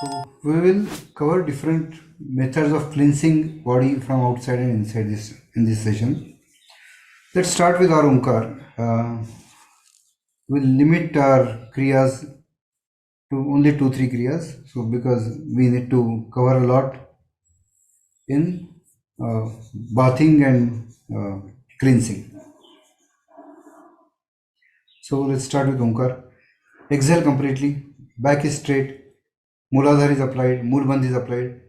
So we will cover different methods of cleansing body from outside and inside this in this session. Let's start with our Omkar. We'll limit our kriyas to only 2-3 kriyas. So because we need to cover a lot in bathing and cleansing. So let's start with Omkar. Exhale completely. Back is straight. Mooladhara is applied. Moolbandh is applied.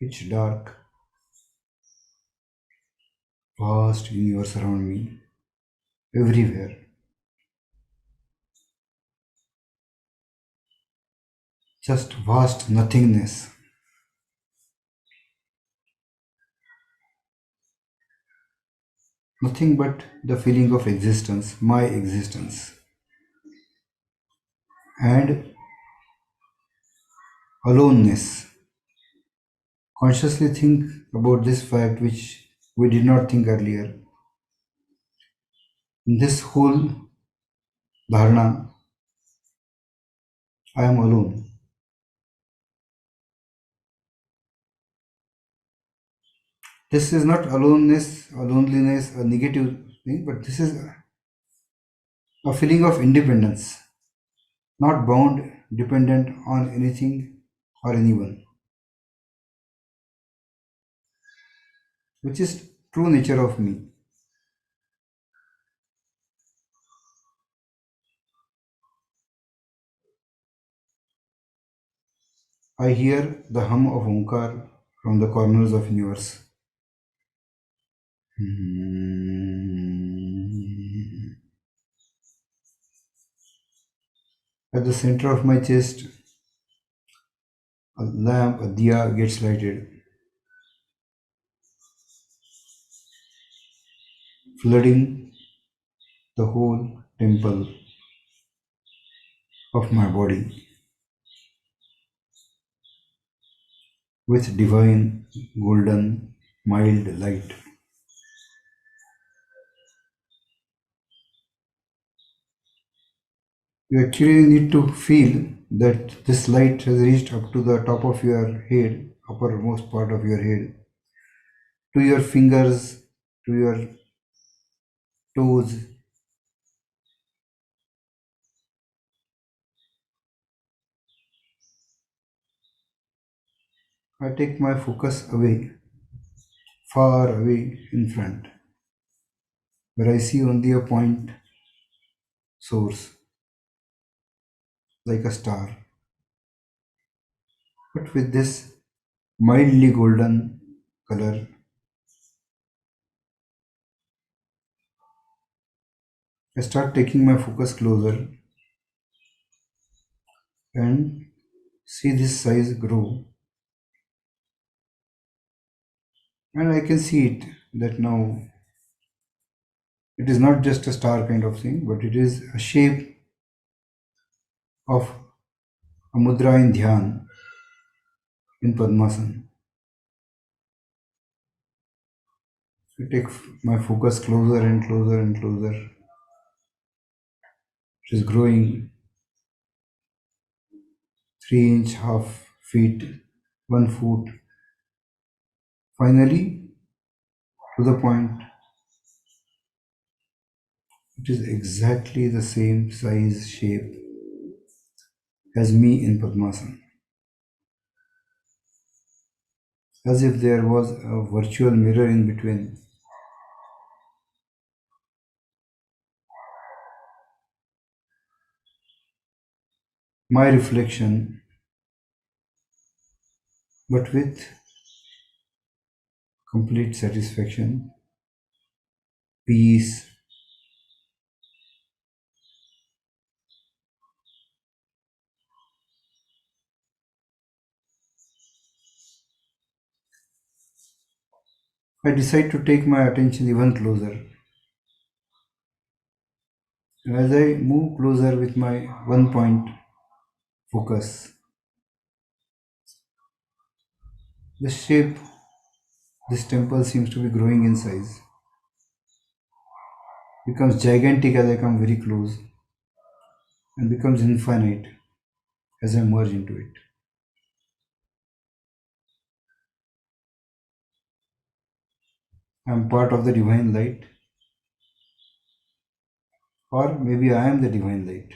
Pitch dark, vast universe around me, everywhere. Just vast nothingness. Nothing but the feeling of existence, my existence. And aloneness. Consciously think about this fact which we did not think earlier. In this whole dharana, I am alone. This is not aloneness or loneliness, a negative thing, but this is a feeling of independence, not bound, dependent on anything or anyone, which is true nature of me. I hear the hum of Omkar from the corners of universe. At the center of my chest, a lamp, a diya gets lighted, flooding the whole temple of my body with divine, golden, mild light. You actually need to feel that this light has reached up to the top of your head, uppermost part of your head, to your fingers, to your toes. I take my focus away, far away in front, where I see only a point source, like a star. But with this mildly golden color, I start taking my focus closer and see this size grow. And I can see it that now it is not just a star kind of thing, but it is a shape of a mudra in dhyan in Padmasana. I take my focus closer and closer and closer. It is growing 3 inch, half feet, 1 foot. Finally, to the point, it is exactly the same size, shape as me in Padmasana. As if there was a virtual mirror in between. my reflection, but with complete satisfaction, peace. I decide to take my attention even closer. As I move closer with my one point focus, the shape this temple seems to be growing in size, becomes gigantic as I come very close, and becomes infinite as I merge into it. I am part of the divine light, or maybe I am the divine light.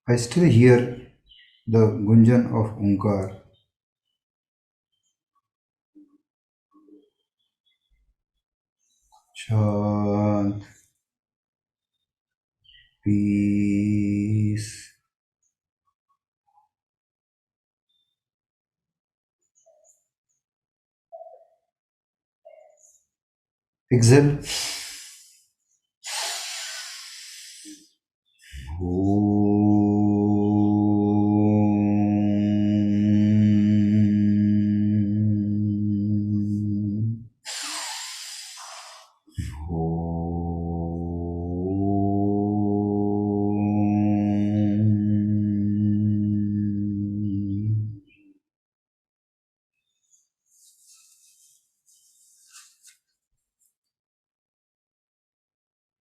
I still hear the gunjan of Onkar, Shant, peace. Exhale. Om. Om.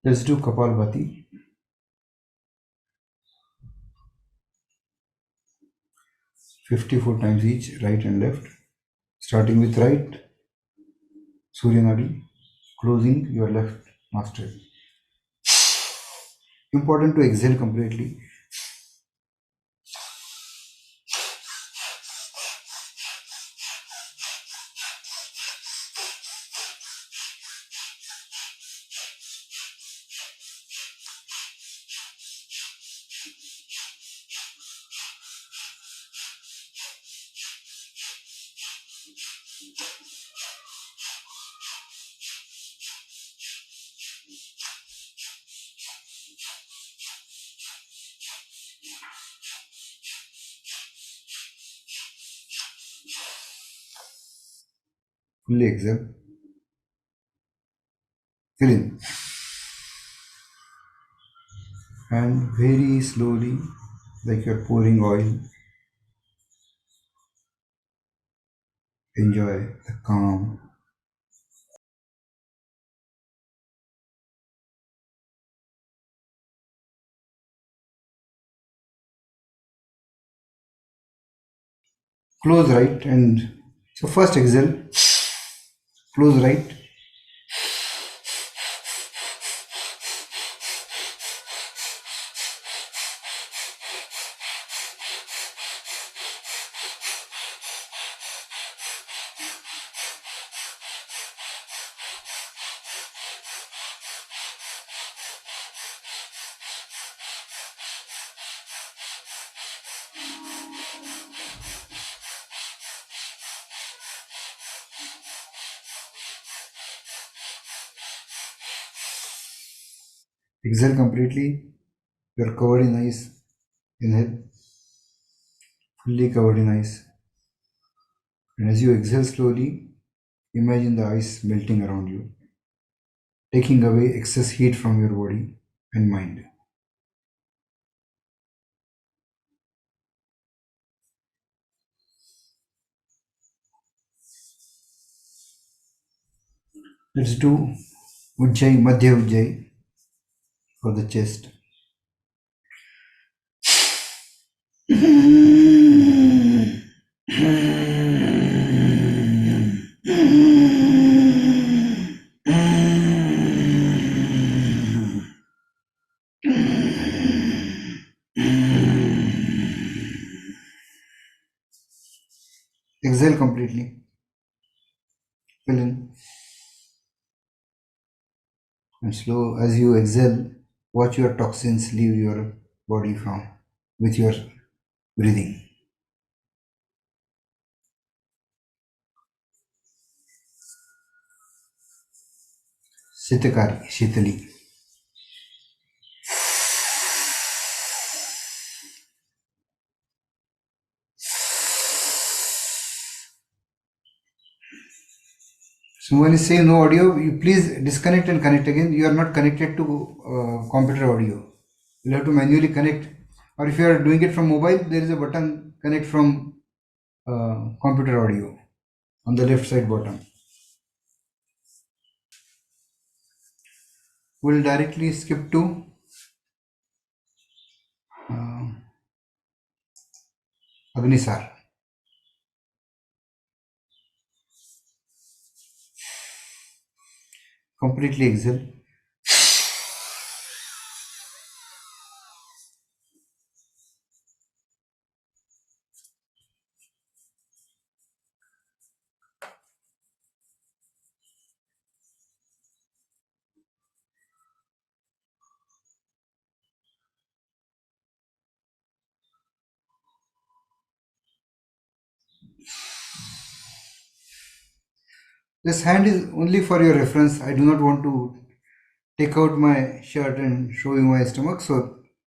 Let's do Kapalbhati 54 times each, right and left. Starting with right, Surya Nadi, closing your left nostril. Important to exhale completely. Fully exhale. Fill in. And very slowly, like you're pouring oil, enjoy the calm. Close right and so first exhale, close right, exhale completely. You're covered in ice. Inhale, fully covered in ice. And as you exhale slowly, imagine the ice melting around you, taking away excess heat from your body and mind. Let's do Ujjayi, Madhya Ujjayi for the chest. Exhale completely. completely. Fill in. And slow as you exhale, watch your toxins leave your body from with your breathing. Sitakari, Shitali. Someone is saying no audio. You please disconnect and connect again. You are not connected to computer audio. You have to manually connect. Or if you are doing it from mobile, there is a button connect from computer audio on the left side bottom. We'll directly skip to uh, Agnisar. Completely exhale. This hand is only for your reference. I do not want to take out my shirt and show you my stomach. So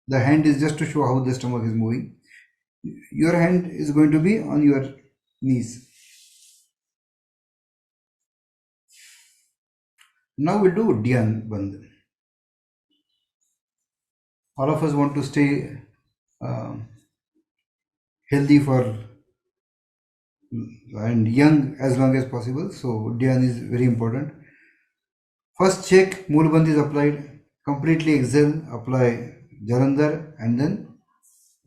the hand is just to show how the stomach is moving. Your hand is going to be on your knees. Now we'll do Dhyan Bandh. All of us want to stay healthy for and young as long as possible. So Dhyan is very important. First check Moolbandh is applied. Completely exhale, apply Jalandhar and then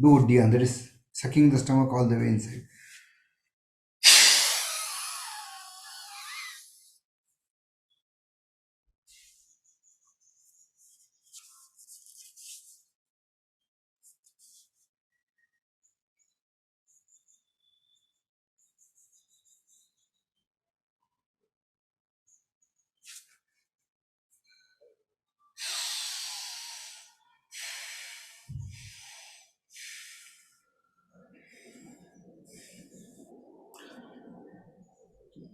do Dhyan. That is sucking the stomach all the way inside.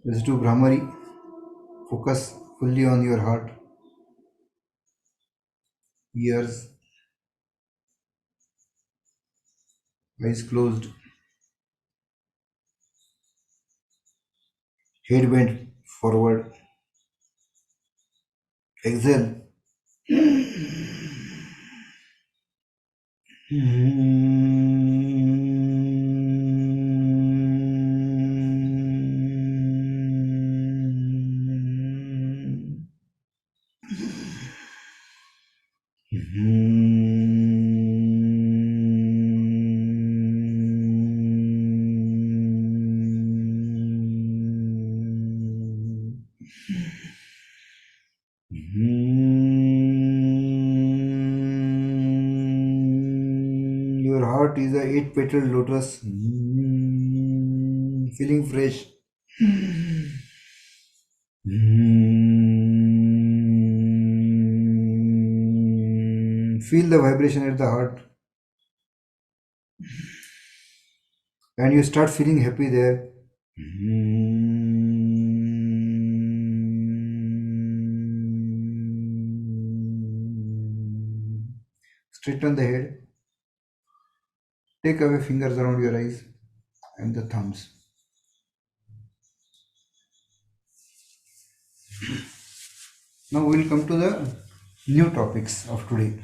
Let's do Brahmari. Focus fully on your heart, ears, eyes closed, head bent forward. Exhale. Your heart is a 8-petaled lotus, feeling fresh. Feel the vibration at the heart, and you start feeling happy there. Straighten the head. Take away fingers around your eyes and the thumbs. Now we will come to the new topics of today.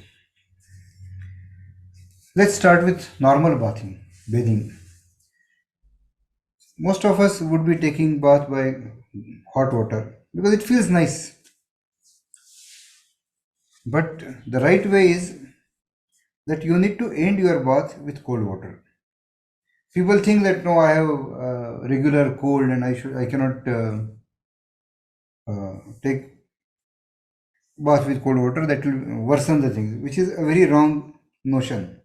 Let's start with normal bathing. Most of us would be taking bath by hot water because it feels nice. But the right way is that you need to end your bath with cold water. People think that no, I have regular cold and I cannot take bath with cold water. That will worsen the things, which is a very wrong notion.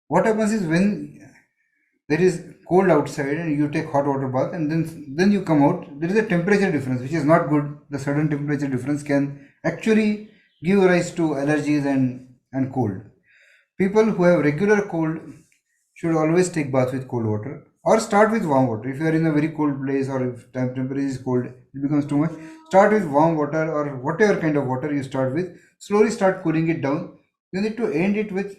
What happens is when there is cold outside and you take hot water bath and then you come out, there is a temperature difference which is not good. The sudden temperature difference can actually give rise to allergies and cold. People who have regular cold should always take bath with cold water or start with warm water. If you are in a very cold place or if temperature is cold, it becomes too much. Start with warm water or whatever kind of water you start with. Slowly start cooling it down. You need to end it with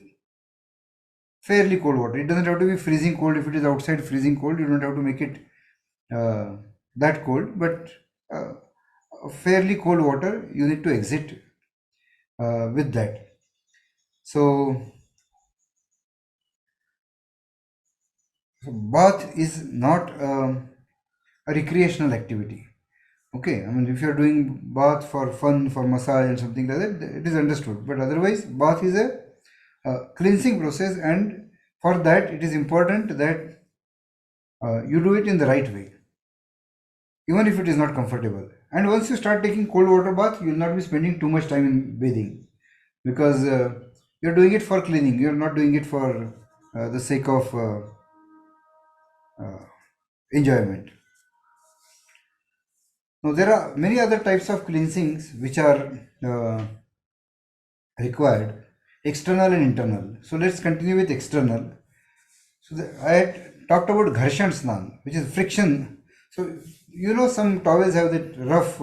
fairly cold water. It doesn't have to be freezing cold. If it is outside freezing cold, you don't have to make it that cold, but uh, fairly cold water you need to exit with that. So, bath is not a recreational activity. Okay, I mean, if you are doing bath for fun, for massage and something like that, it is understood. But otherwise, bath is a cleansing process, and for that, it is important that you do it in the right way, even if it is not comfortable. And once you start taking cold water bath, you will not be spending too much time in bathing because you're doing it for cleaning. You're not doing it for the sake of uh, enjoyment. Now, there are many other types of cleansings which are required, external and internal. So, let's continue with external. So, I had talked about Gharshan Snan, which is friction. So, you know, some towels have that rough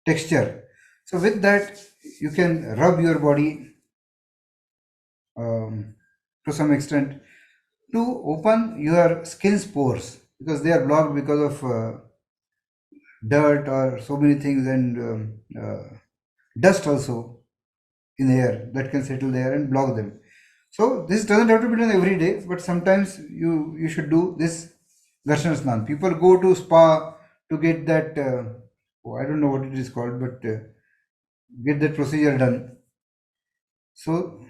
texture. So, with that, you can rub your body to some extent to open your skin's pores because they are blocked because of dirt or so many things and dust also in air that can settle there and block them. So this doesn't have to be done every day, but sometimes you should do this Darshan Snan. People go to spa to get that I don't know what it is called, but get that procedure done. So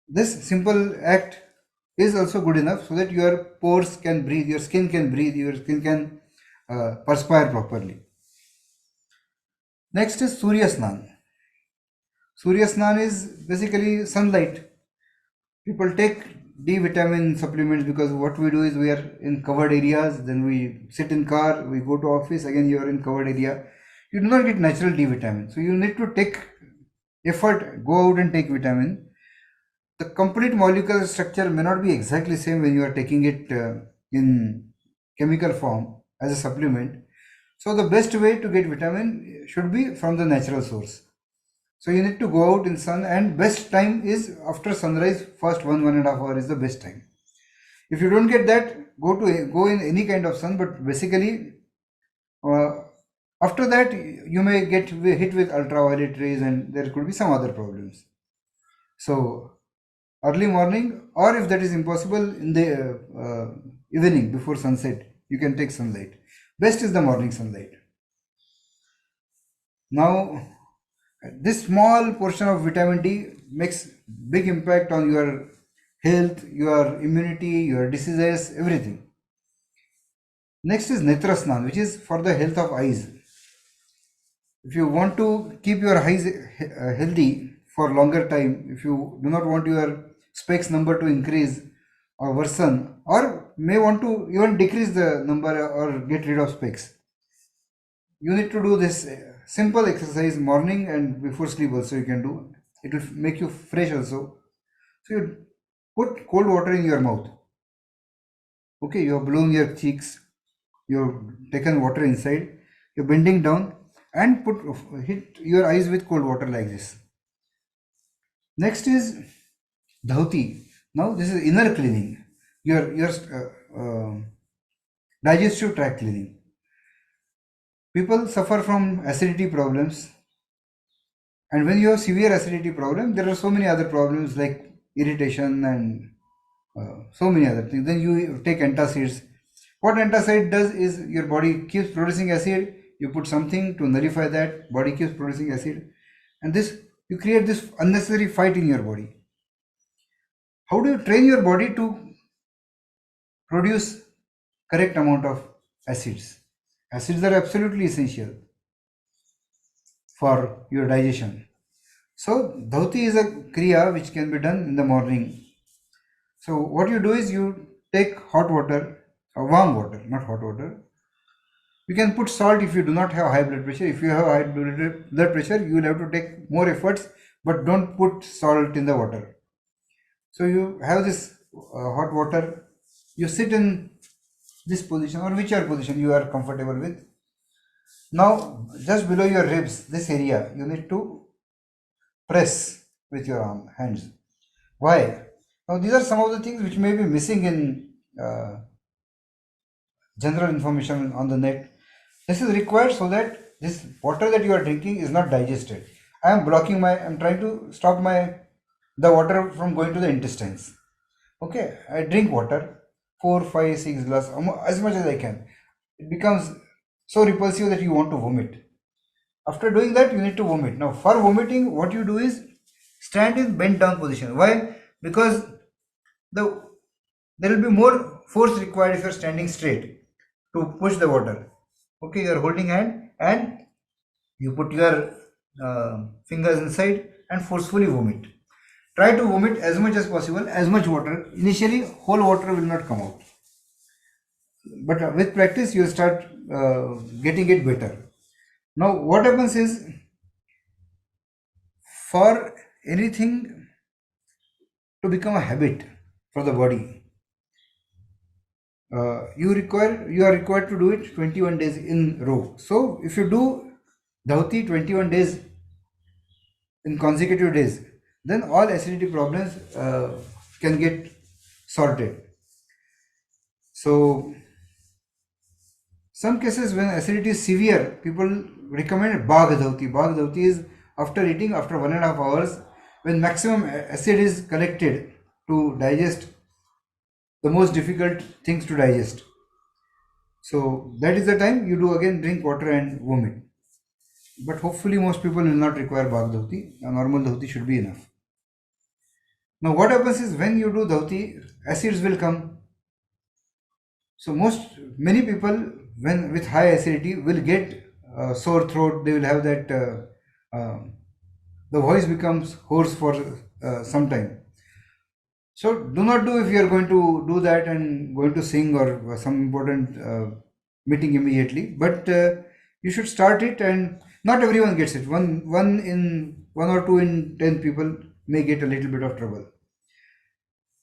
this simple act is also good enough so that your pores can breathe, your skin can breathe, your skin can perspire properly. Next is Surya Snan. Surya Snan is basically sunlight. People take D vitamin supplements because what we do is we are in covered areas, then we sit in car, we go to office, again you are in covered area. You do not get natural D vitamin. So you need to take effort, go out and take vitamin. The complete molecular structure may not be exactly same when you are taking it in chemical form as a supplement. So the best way to get vitamin should be from the natural source. So you need to go out in sun, and best time is after sunrise. First 1.5 hour is the best time. If you don't get that, go in any kind of sun. But basically, uh, after that you may get hit with ultraviolet rays, and there could be some other problems. So early morning, or if that is impossible, in the evening before sunset, you can take sunlight. Best is the morning sunlight. Now, this small portion of vitamin D makes big impact on your health, your immunity, your diseases, everything. Next is Netra Snan, which is for the health of eyes. If you want to keep your eyes healthy for longer time, if you do not want your specs number to increase or worsen, or may want to even decrease the number or get rid of specs, you need to do this simple exercise morning and before sleep also you can do. It will make you fresh also. So you put cold water in your mouth. Okay, you have blown your cheeks, you have taken water inside, you're bending down and hit your eyes with cold water like this. Next is Dhauti. Now this is inner cleaning, your digestive tract cleaning. People suffer from acidity problems, and when you have severe acidity problem, there are so many other problems like irritation and so many other things. Then you take antacids. What antacid does is your body keeps producing acid. You put something to nullify that. Body keeps producing acid, and this you create this unnecessary fight in your body. How do you train your body to produce correct amount of acids? Acids are absolutely essential for your digestion. So dhauti is a kriya which can be done in the morning. So what you do is you take hot water, warm water, not hot water. You can put salt if you do not have high blood pressure. If you have high blood pressure, you will have to take more efforts, but don't put salt in the water. So you have this hot water, you sit in this position or whichever position you are comfortable with. Now, just below your ribs, this area, you need to press with your hands. Why? Now, these are some of the things which may be missing in general information on the net. This is required so that this water that you are drinking is not digested. I am trying to stop the water from going to the intestines. Okay, I drink water, 4, 5, 6 glass, as much as I can. It becomes so repulsive that you want to vomit. After doing that, you need to vomit. Now, for vomiting, what you do is stand in bent down position. Why? Because the there will be more force required if you are standing straight to push the water. Okay, you are holding hand and you put your fingers inside and forcefully vomit. Try to vomit as much as possible, as much water. Initially, whole water will not come out, but with practice, you will start getting it better. Now, what happens is, for anything to become a habit for the body, you are required to do it 21 days in row. So, if you do Dhauti 21 days in consecutive days, then all acidity problems can get sorted. So, some cases when acidity is severe, people recommend Bagh Dhauti. Bagh Dhauti is after eating, after 1.5 hours, when maximum acid is collected to digest the most difficult things to digest. So that is the time you do again drink water and vomit. But hopefully most people will not require Bagh Dhauti. A normal Dhauti should be enough. Now what happens is when you do Dhauti, acids will come. So many people when with high acidity will get sore throat. They will have that the voice becomes hoarse for some time. So do not do if you are going to do that and going to sing or some important meeting immediately. But you should start it, and not everyone gets it. One or two in 10 people may get a little bit of trouble.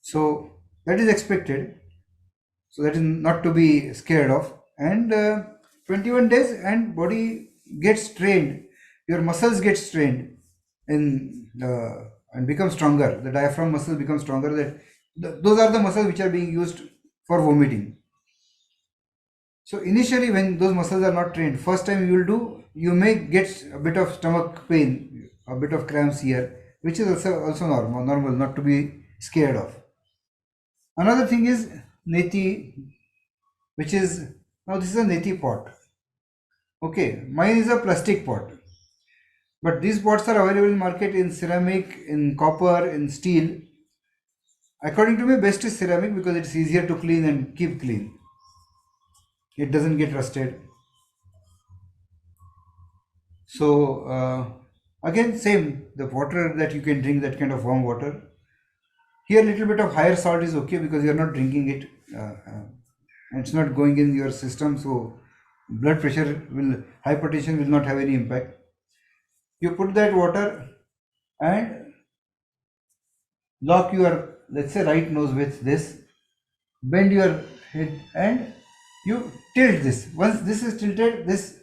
So that is expected. So that is not to be scared of. And 21 days and body gets trained. Your muscles get strained in and become stronger. The diaphragm muscles become stronger. Those are the muscles which are being used for vomiting. So initially, when those muscles are not trained, first time you may get a bit of stomach pain, a bit of cramps here, which is also normal, not to be scared of. Another thing is Neti, which is, now this is a Neti pot. Okay, mine is a plastic pot. But these pots are available in market in ceramic, in copper, in steel. According to me, best is ceramic because it's easier to clean and keep clean. It doesn't get rusted. So again, same, the water that you can drink, that kind of warm water. Here, little bit of higher salt is okay because you are not drinking it. And it's not going in your system, so hypertension will not have any impact. You put that water and lock your, let's say, right nose with this, bend your head and you tilt this. Once this is tilted, this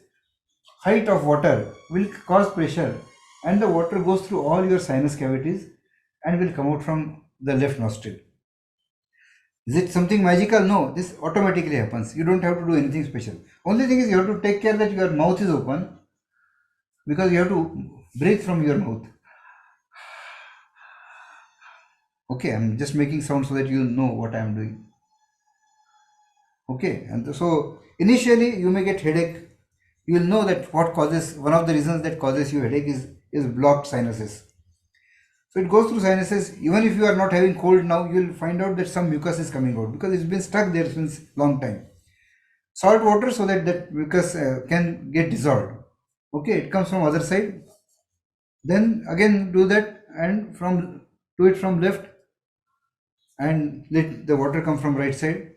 height of water will cause pressure and the water goes through all your sinus cavities and will come out from the left nostril. Is it something magical? No, this automatically happens. You don't have to do anything special. Only thing is you have to take care that your mouth is open because you have to breathe from your mouth. Okay, I'm just making sound so that you know what I'm doing. Okay, and so initially you may get headache. You will know that one of the reasons that causes you headache is blocked sinuses. So it goes through sinuses. Even if you are not having cold now, you will find out that some mucus is coming out because it's been stuck there since long time. Salt water so that mucus can get dissolved. Okay, it comes from other side. Then again do that and do it from left. and let the water come from right side.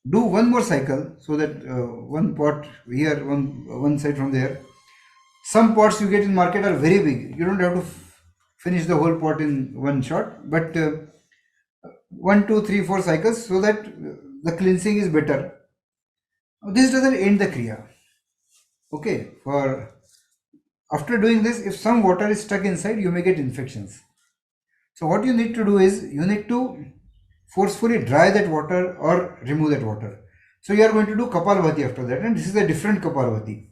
Do one more cycle so that one pot here, one side from there. Some pots you get in market are very big. You don't have to finish the whole pot in one shot, but one, two, three, four cycles so that the cleansing is better. This doesn't end the kriya. Okay, for after doing this, if some water is stuck inside, you may get infections. So what you need to do is you need to forcefully dry that water or remove that water. So you are going to do Kapalbhati after that, and this is a different Kapalbhati.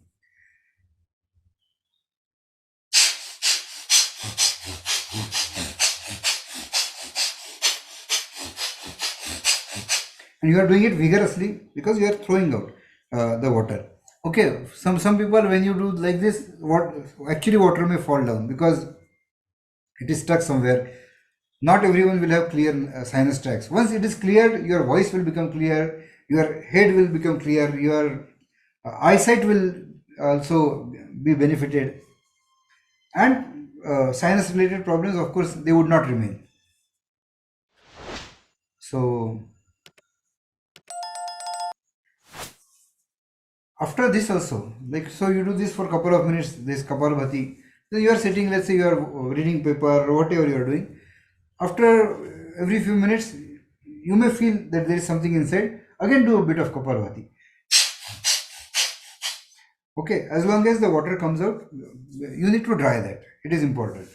And you are doing it vigorously because you are throwing out the water. Okay, some people, when you do like this, what actually water may fall down because it is stuck somewhere. Not everyone will have clear sinus tracts. Once it is cleared, your voice will become clear, your head will become clear, your eyesight will also be benefited, and sinus related problems, of course, they would not remain. So after this also, like, so you do this for a couple of minutes, this Kapalbhati, then you are sitting, let's say you are reading paper or whatever you are doing. After every few minutes, you may feel that there is something inside. Again, do a bit of Kapalbhati. Okay, as long as the water comes out, you need to dry that. It is important.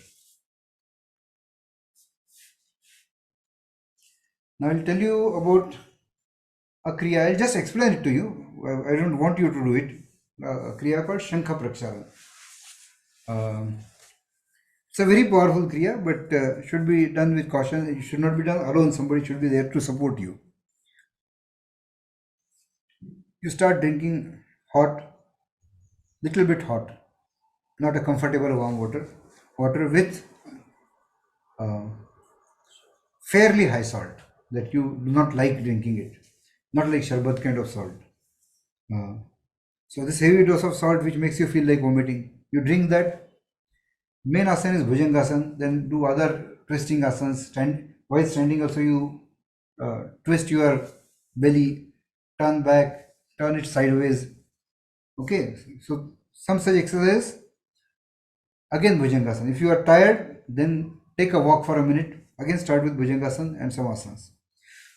Now I'll tell you about a kriya. I'll just explain it to you. I don't want you to do it. A kriya called Shankhaprakshalan. It's a very powerful kriya, but should be done with caution. It should not be done alone. Somebody should be there to support you. You start drinking hot, little bit hot, not a comfortable warm water with fairly high salt, that you do not like drinking it, not like sharbat kind of salt. So this heavy dose of salt which makes you feel like vomiting, you drink that. Main asana is Bhujangasana, then do other twisting asanas. While standing also you twist your belly, turn back, turn it sideways. Okay, so some such exercise. Again Bhujangasana. If you are tired, then take a walk for a minute. Again start with Bhujangasana and some asanas.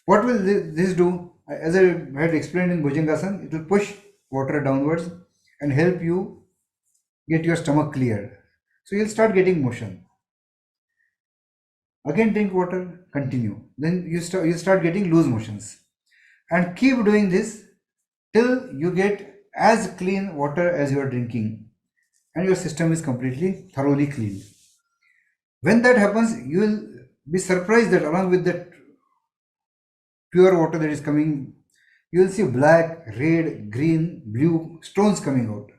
What will this do? As I had explained in Bhujangasana, it will push water downwards and help you get your stomach cleared. So you'll start getting motion. Again drink water, continue. Then you start getting loose motions. And keep doing this till you get as clean water as you are drinking. And your system is completely, thoroughly cleaned. When that happens, you will be surprised that along with that pure water that is coming, you will see black, red, green, blue stones coming out.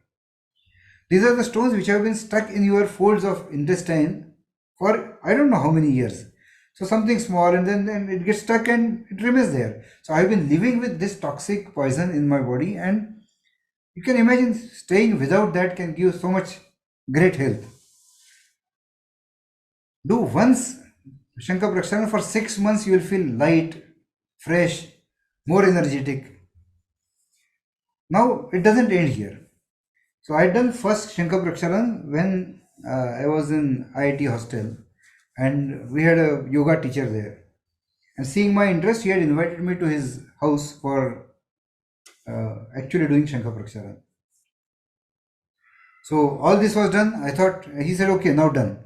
These are the stones which have been stuck in your folds of intestine for I don't know how many years. So something small, and then it gets stuck and it remains there. So I've been living with this toxic poison in my body, and you can imagine staying without that can give so much great health. Do once Shankhaprakshalan for 6 months, you will feel light, fresh, more energetic. Now it doesn't end here. So I had done first Shankhaprakshalan when I was in IIT hostel, and we had a yoga teacher there. And seeing my interest, he had invited me to his house for actually doing Shankhaprakshalan. So all this was done. I thought, he said, okay, now done.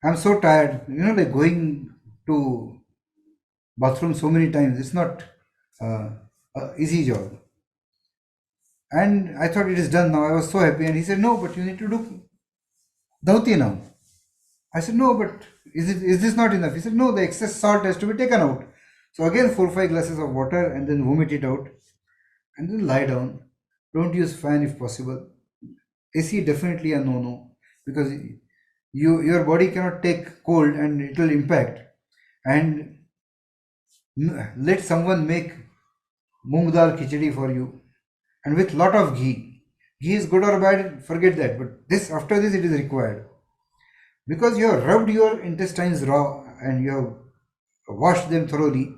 I'm so tired, like going to bathroom so many times. It's not a easy job. And I thought it is done now. I was so happy. And he said, no, but you need to do Dhauti now. I said, no, but is this not enough? He said, no, the excess salt has to be taken out. So again, 4-5 glasses of water and then vomit it out. And then lie down. Don't use fan if possible. AC definitely a no-no, because your body cannot take cold and it will impact. And let someone make moong dal khichdi for you, and with lot of ghee. Ghee is good or bad, forget that. But after this it is required, because you have rubbed your intestines raw and you have wash them thoroughly,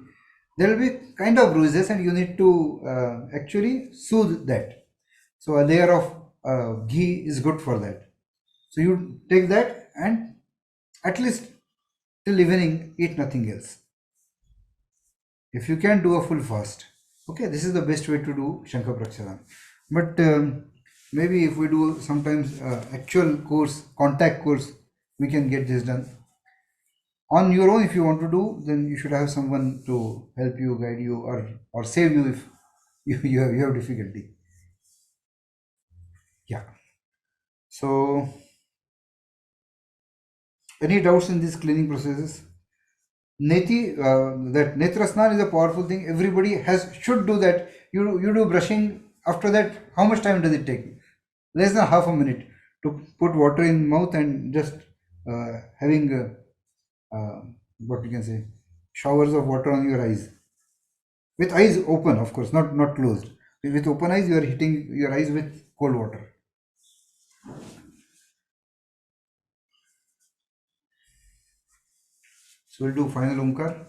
there will be kind of bruises, and you need to actually soothe that. So a layer of ghee is good for that. So you take that and at least till evening eat nothing else. If you can do a full fast, okay, this is the best way to do Shankhaprakshalan. But maybe if we do sometimes actual course, contact course, we can get this done. On your own, if you want to do, then you should have someone to help you, guide you, or save you if you have difficulty. Yeah. So, any doubts in these cleaning processes? Neti, that Netra Snan is a powerful thing. Everybody should do that. You do brushing. After that, how much time does it take? Less than half a minute to put water in mouth and just having what you can say, showers of water on your eyes, with eyes open, of course, not closed. With open eyes, you are hitting your eyes with cold water. So we'll do final Omkar.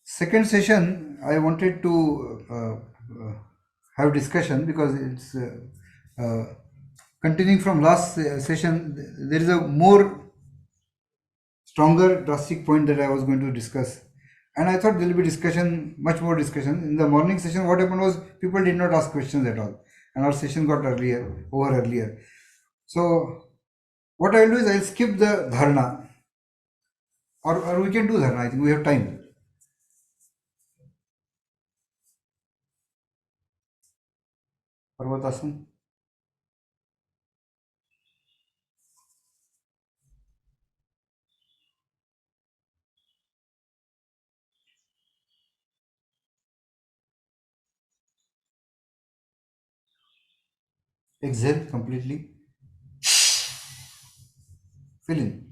Second session, I wanted to have discussion because it's continuing from last session. There is a more stronger drastic point that I was going to discuss, and I thought there will be discussion, much more discussion in the morning session. What happened was people did not ask questions at all, and our session got over earlier. So what I'll do is I'll skip the dharna, or we can do dharna. I think we have time. Parvatasana. Exhale completely. Fill in.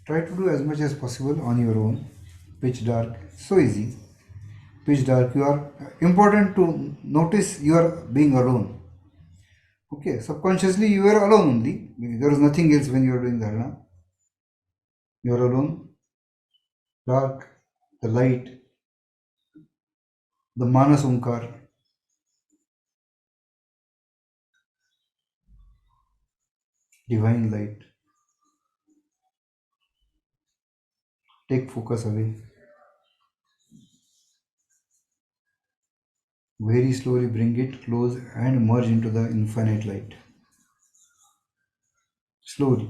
Try to do as much as possible on your own. Pitch dark, so easy. Pitch dark. You are important to notice you are being alone. Okay, subconsciously you are alone only. There is nothing else when you are doing dharana. You are alone. Dark, the light, the manas omkar, divine light. Take focus away. Very slowly bring it close and merge into the infinite light. Slowly.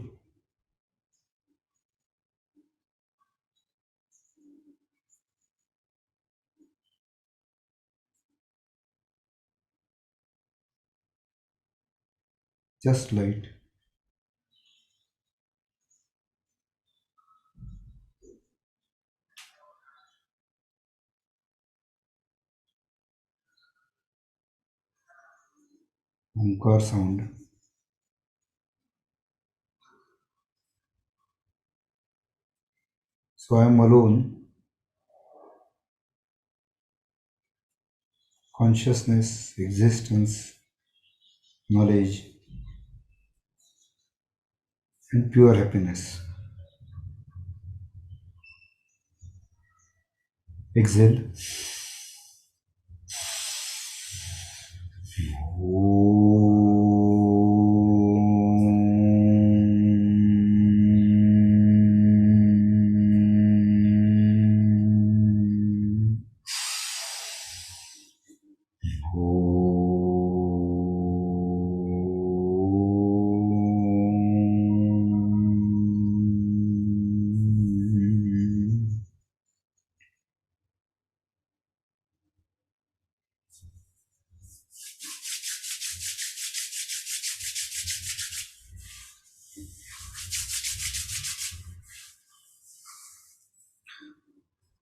Just light. Omkar sound. So I am alone. Consciousness, existence, knowledge, and pure happiness. Exhale.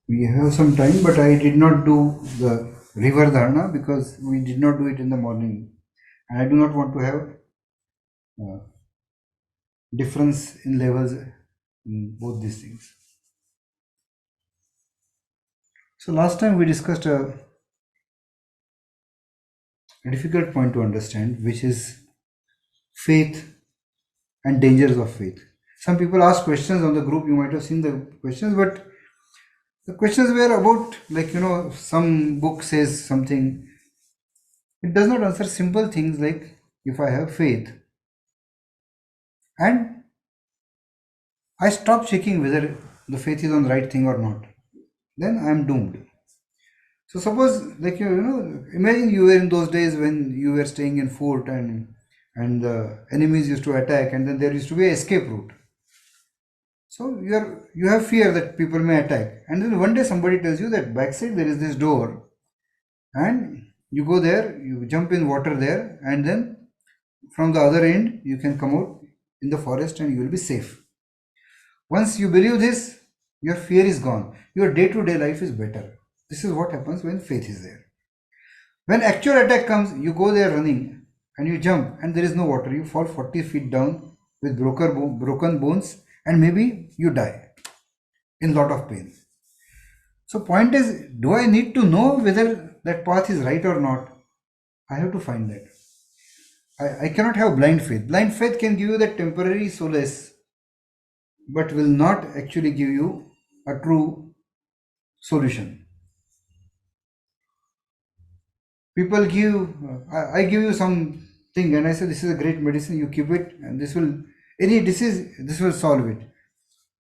We have some time, but I did not do the river dharana because we did not do it in the morning, and I do not want to have difference in levels in both these things. So last time we discussed a difficult point to understand, which is faith and dangers of faith. Some people ask questions on the group. You might have seen the questions, but the questions were about, like, some book says something. It does not answer simple things like, if I have faith and I stop checking whether the faith is on the right thing or not, then I am doomed. So suppose, like, imagine you were in those days when you were staying in fort, and the enemies used to attack, and then there used to be an escape route. So you have fear that people may attack, and then one day somebody tells you that backside there is this door, and you go there, you jump in water there, and then from the other end you can come out in the forest and you will be safe. Once you believe this, your fear is gone. Your day-to-day life is better. This is what happens when faith is there. When actual attack comes, you go there running and you jump and there is no water. You fall 40 feet down with broken bones, and maybe you die in lot of pain. So point is, do I need to know whether that path is right or not? I have to find that. I cannot have blind faith. Blind faith can give you that temporary solace, but will not actually give you a true solution. People give, I give you something and I say this is a great medicine, you keep it, and this will, any disease, this will solve it.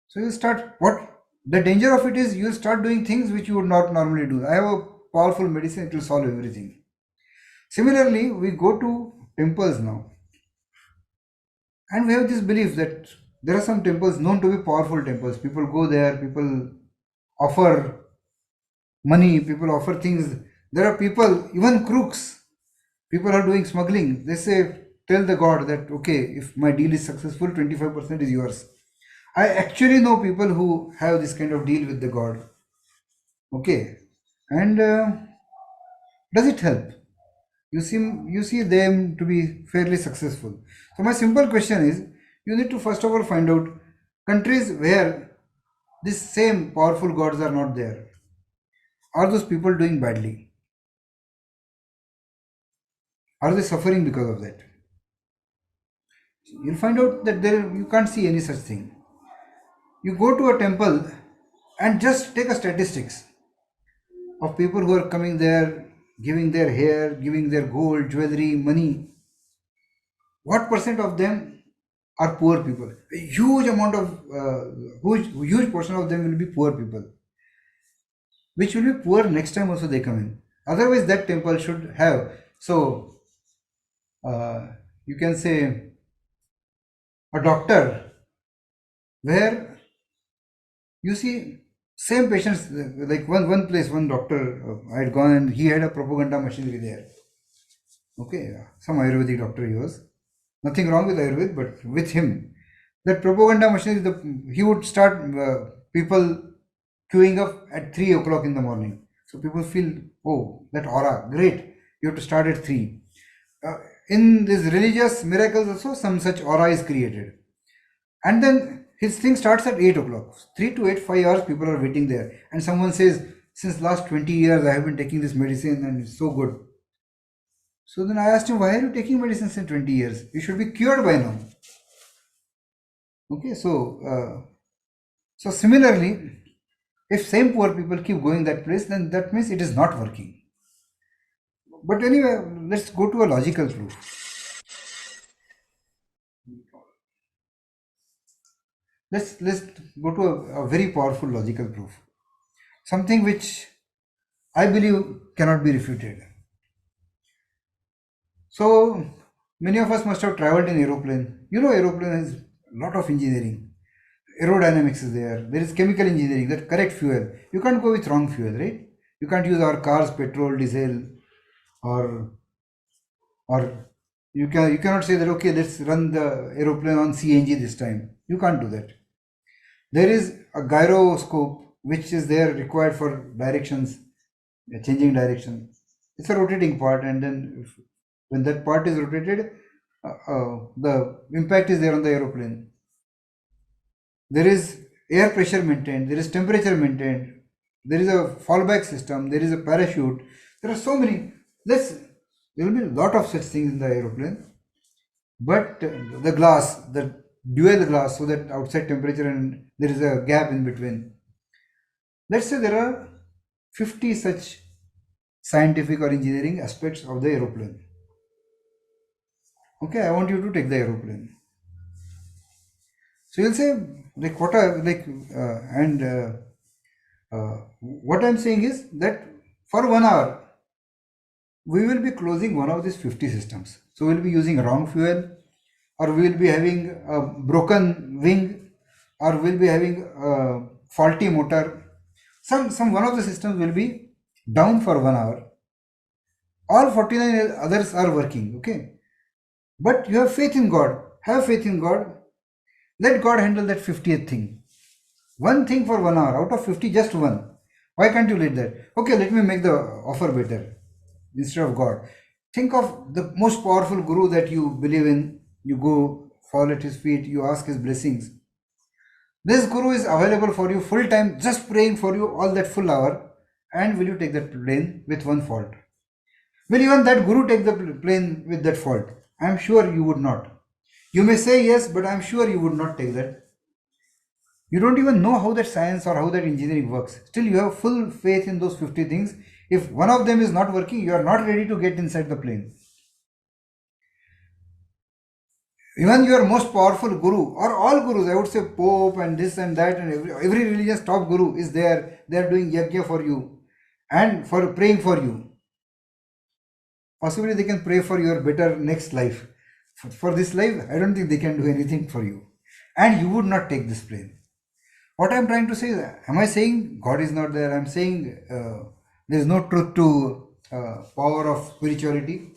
So you start, what the danger of it is, you start doing things which you would not normally do. I have a powerful medicine, it will solve everything. Similarly, we go to temples now, and we have this belief that there are some temples known to be powerful temples. People go there, people offer money, people offer things. There are people, even crooks, people are doing smuggling. They say, tell the god that, okay, if my deal is successful, 25% is yours. I actually know people who have this kind of deal with the god. Okay, and does it help? You see them to be fairly successful. So my simple question is, you need to first of all find out countries where these same powerful gods are not there. Are those people doing badly? Are they suffering because of that? You'll find out that there you can't see any such thing. You go to a temple and just take a statistics of people who are coming there, giving their hair, giving their gold, jewelry, money. What percent of them are poor people? A huge amount of huge portion of them will be poor people, which will be poor next time also they come in. Otherwise, that temple should have. So you can say a doctor where you see same patients, like one place, one doctor, I had gone and he had a propaganda machinery there. Okay, some Ayurvedic doctor he was. Nothing wrong with Ayurveda, but with him, that propaganda machinery, he would start people queuing up at 3 o'clock in the morning. So people feel, oh, that aura, great. You have to start at 3. In these religious miracles also, some such aura is created. And then his thing starts at 8 o'clock. 3 to 8, 5 hours, people are waiting there. And someone says, since last 20 years, I have been taking this medicine and it's so good. So then I asked him, why are you taking medicine since 20 years? You should be cured by now. Okay, so similarly, if same poor people keep going that place, then that means it is not working. But anyway, let's go to a logical proof. Let's go to a very powerful logical proof. Something which I believe cannot be refuted. So many of us must have traveled in aeroplane. You know, aeroplane has a lot of engineering. Aerodynamics is there. There is chemical engineering, that correct fuel. You can't go with wrong fuel, right? You can't use our cars petrol, diesel, or you cannot say that, okay, let's run the aeroplane on CNG this time. You can't do that. There is a gyroscope which is there required for directions, changing direction. It's a rotating part, and then when that part is rotated, the impact is there on the aeroplane. There is air pressure maintained, there is temperature maintained, there is a fallback system, there is a parachute. There are so many. There will be a lot of such things in the aeroplane. But the glass, the dual glass, so that outside temperature and there is a gap in between. Let's say there are 50 such scientific or engineering aspects of the aeroplane. Okay, I want you to take the aeroplane. So you'll say, like, what I'm saying is that for 1 hour, we will be closing one of these 50 systems. So we'll be using wrong fuel, or we'll be having a broken wing, or we'll be having a faulty motor. Some one of the systems will be down for 1 hour. All 49 others are working, okay? But you have faith in God. Have faith in God. Let God handle that 50th thing. One thing for 1 hour. Out of 50, just one. Why can't you let that? Okay, let me make the offer better. Instead of God, think of the most powerful guru that you believe in. You go fall at his feet, you ask his blessings. This guru is available for you full time, just praying for you all that full hour. And will you take that plane with one fault? Will even that guru take the plane with that fault? I am sure you would not. You may say yes, but I am sure you would not take that. You don't even know how that science or how that engineering works. Still, you have full faith in those 50 things. If one of them is not working, you are not ready to get inside the plane. Even your most powerful guru, or all gurus, I would say Pope and this and that, and every religious top guru is there. They are doing yajna for you and for praying for you. Possibly they can pray for your better next life. For this life, I don't think they can do anything for you. And you would not take this plane. What I am trying to say is, am I saying God is not there? I am saying there is no truth to power of spirituality.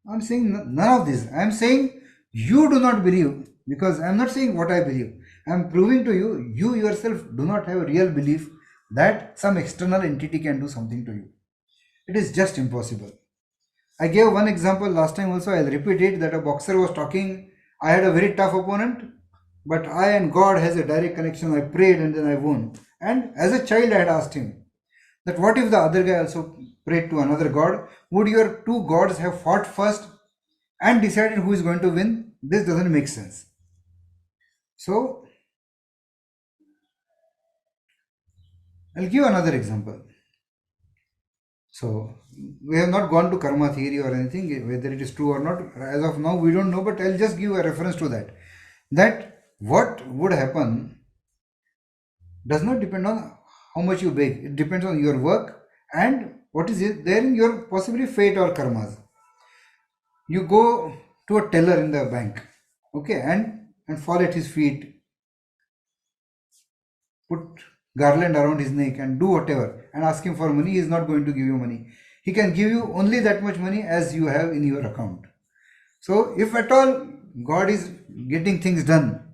I am saying none of this. I am saying you do not believe, because I am not saying what I believe. I am proving to you, you yourself do not have a real belief that some external entity can do something to you. It is just impossible. I gave one example last time also, I'll repeat it, that a boxer was talking, I had a very tough opponent, but I and God has a direct connection. I prayed and then I won. And as a child, I had asked him that what if the other guy also prayed to another God? Would your two gods have fought first and decided who is going to win? This doesn't make sense. So, I'll give another example. So, we have not gone to karma theory or anything, whether it is true or not. As of now, we don't know, but I'll just give a reference to that. That what would happen does not depend on how much you beg. It depends on your work and what is there in your possibly fate or karmas. You go to a teller in the bank, okay, and fall at his feet, put garland around his neck and do whatever and ask him for money. He is not going to give you money. He can give you only that much money as you have in your account. So if at all God is getting things done,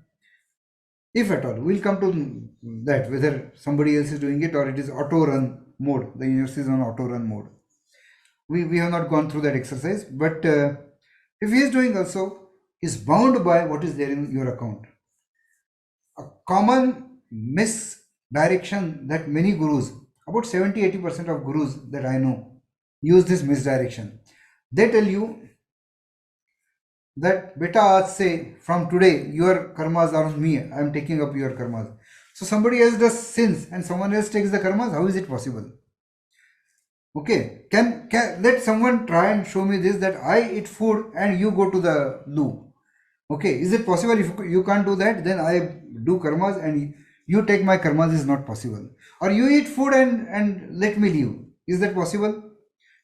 if at all, we'll come to that, whether somebody else is doing it or it is auto run mode. The universe is on auto run mode. We have not gone through that exercise, but if he is doing also, he is bound by what is there in your account. A common misdirection that many gurus, about 70-80% of gurus that I know, use this misdirection. They tell you that beta aaj se, from today your karmas are on me, I am taking up your karmas. So somebody else does sins and someone else takes the karmas. How is it possible? Okay, can let someone try and show me this, that I eat food and you go to the loo. Okay, is it possible? If you can't do that, then I do karmas and you take my karmas, is not possible. Or you eat food and let me leave. Is that possible?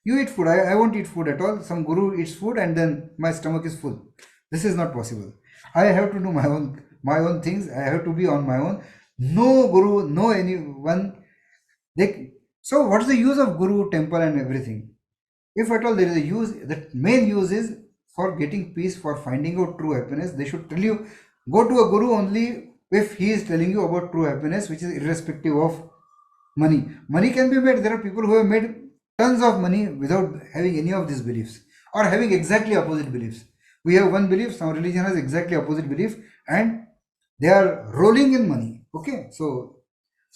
You eat food, I won't eat food at all. Some guru eats food and then my stomach is full. This is not possible. I have to do my own things. I have to be on my own. No guru, no anyone. So what's the use of guru, temple and everything? If at all there is a use, the main use is for getting peace, for finding out true happiness. They should tell you, go to a guru only if he is telling you about true happiness, which is irrespective of Money can be made. There are people who have made tons of money without having any of these beliefs or having exactly opposite beliefs. We have one belief, some religion has exactly opposite belief, and they are rolling in money. Okay, so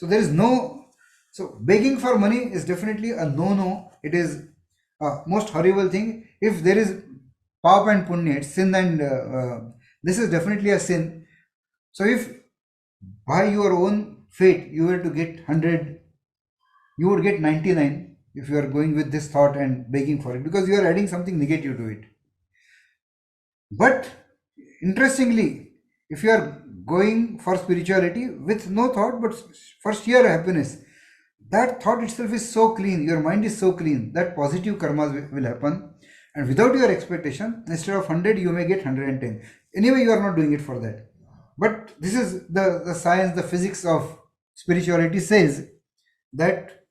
there is no, so begging for money is definitely a no. It is a most horrible thing. If there is pap and punya, it's sin, and this is definitely a sin. So if by your own fate you were to get 100, you would get 99 if you are going with this thought and begging for it, because you are adding something negative to it. But interestingly, if you are going for spirituality with no thought but for sheer happiness, that thought itself is so clean, your mind is so clean that positive karmas will happen, and without your expectation, instead of 100 you may get 110. Anyway, you are not doing it for that. But this is the science, the physics of spirituality says that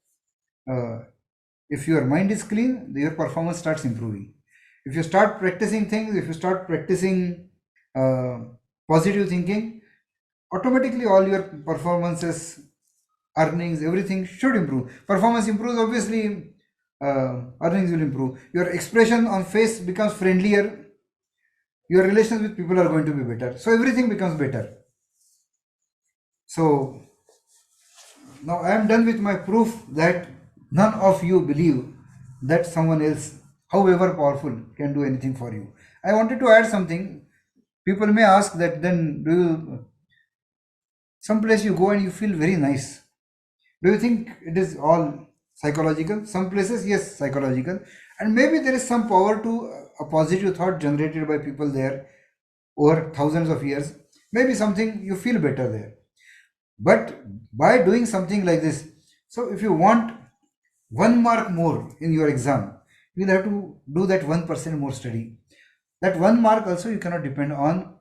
if your mind is clean, your performance starts improving. If you start practicing things, if you start practicing positive thinking, automatically all your performances, earnings, everything should improve. Performance improves, obviously earnings will improve. Your expression on face becomes friendlier, your relations with people are going to be better, so everything becomes better. So now I am done with my proof that none of you believe that someone else, however powerful, can do anything for you. I wanted to add something. People may ask that then do you, someplace you go and you feel very nice. Do you think it is all psychological? Some places, yes, psychological. And maybe there is some power to a positive thought generated by people there over thousands of years. Maybe something you feel better there. But by doing something like this, so if you want 1 mark more in your exam, you will have to do that 1% more study. That 1 mark also you cannot depend on.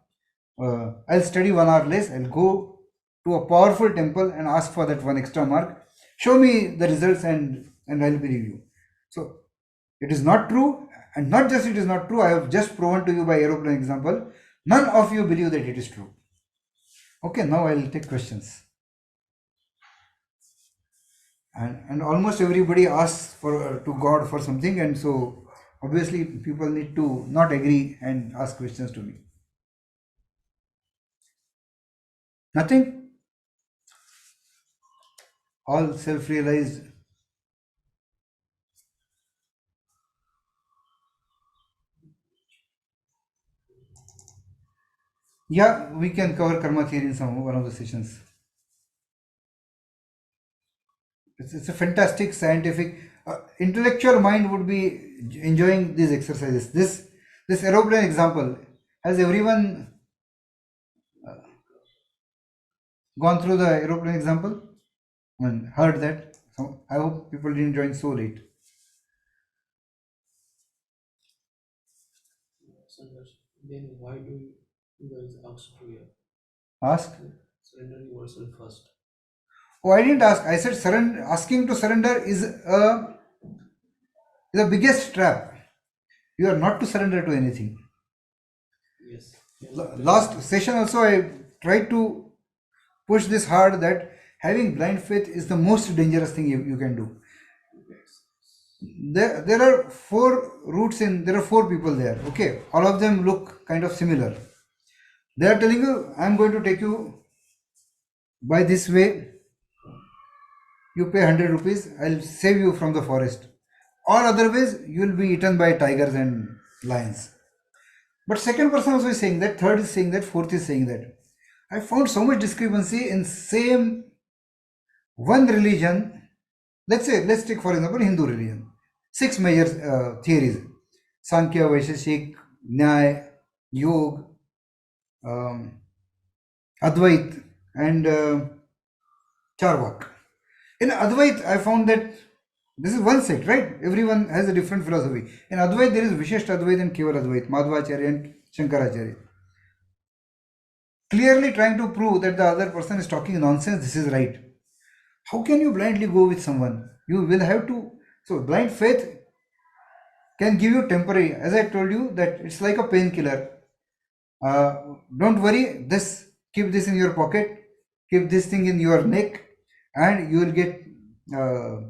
I'll study 1 hour less, I'll go to a powerful temple and ask for that 1 extra mark. Show me the results and I'll believe you. So it is not true, and not just it is not true, I have just proven to you by aeroplane example. None of you believe that it is true. Okay, now I'll take questions. And almost everybody asks for to God for something, and so obviously people need to not agree and ask questions to me. Nothing, all self-realized. Yeah, we can cover karma theory in some one of the sessions. It's a fantastic scientific, intellectual mind would be enjoying these exercises. This aeroplane example, has everyone gone through the aeroplane example and heard that? So I hope people didn't join so late. Then why do you guys ask to hear? Ask. Surrender yourself first. Oh, I didn't ask. I said surrender. Asking to surrender is the biggest trap. You are not to surrender to anything. Yes. Last session also I tried to push this hard that having blind faith is the most dangerous thing you can do. There are there are four people there. Okay, all of them look kind of similar. They are telling you, I am going to take you by this way. You pay 100 rupees, I'll save you from the forest. Or otherwise, you will be eaten by tigers and lions. But second person also is saying that, third is saying that, fourth is saying that. I found so much discrepancy in same one religion. Let's take for example Hindu religion. 6 major theories: Sankhya, Vaisheshik, Nyaya, Yoga, Advait, and Charvak. In Advait, I found that this is one sect, right? Everyone has a different philosophy. In Advait, there is Vishesh Advait and Keval Advait, Madhvacharya and Shankaracharya. Clearly trying to prove that the other person is talking nonsense, this is right. How can you blindly go with someone? You will have to. So, blind faith can give you temporary, as I told you, that it's like a painkiller. Don't worry, keep this in your pocket, keep this thing in your neck, and you will get uh,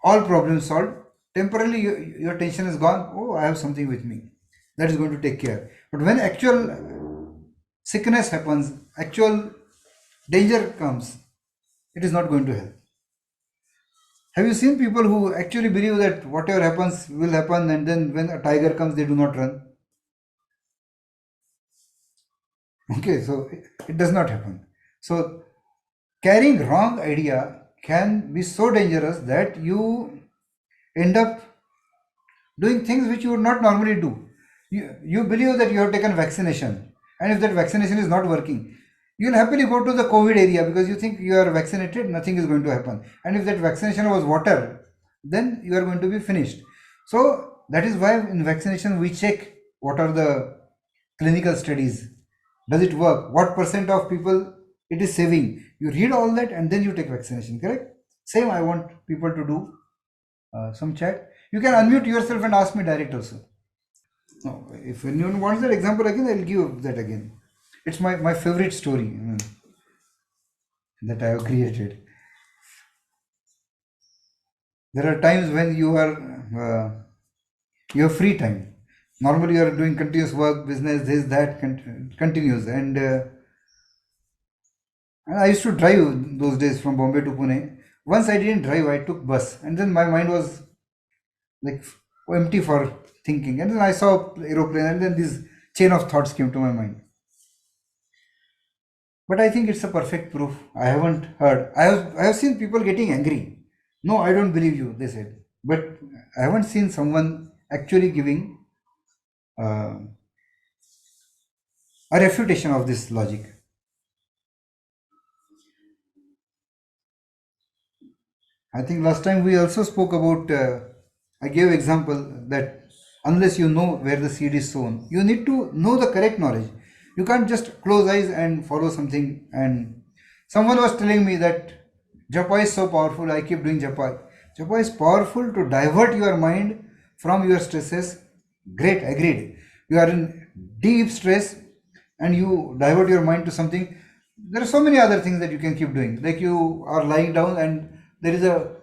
all problems solved. Temporarily, your tension is gone. Oh, I have something with me that is going to take care. But when actual sickness happens, actual danger comes, it is not going to help. Have you seen people who actually believe that whatever happens will happen, and then when a tiger comes, they do not run? Okay, so it does not happen. So carrying wrong idea can be so dangerous that you end up doing things which you would not normally do. You believe that you have taken vaccination, and if that vaccination is not working, you'll happily go to the COVID area because you think you are vaccinated, nothing is going to happen. And if that vaccination was water, then you are going to be finished. So that is why in vaccination we check what are the clinical studies. Does it work? What percent of people it is saving? You read all that and then you take vaccination, correct? Same I want people to do some chat. You can unmute yourself and ask me direct also. No, if anyone wants that example again, I'll give that again. It's my favorite story that I have created. There are times when you have free time. Normally, you are doing continuous work, business, this, that, continues. And I used to drive those days from Bombay to Pune. Once I didn't drive, I took bus, and then my mind was like empty for thinking. And then I saw aeroplane, and then this chain of thoughts came to my mind. But I think it's a perfect proof. I haven't heard. I have seen people getting angry. No, I don't believe you, they said. But I haven't seen someone actually giving uh, a refutation of this logic. I think last time we also spoke about, I gave example that unless you know where the seed is sown, you need to know the correct knowledge. You can't just close eyes and follow something. And someone was telling me that japa is so powerful, I keep doing japa. Japa is powerful to divert your mind from your stresses. Great, agreed. You are in deep stress and you divert your mind to something. There are so many other things that you can keep doing. Like you are lying down and there is a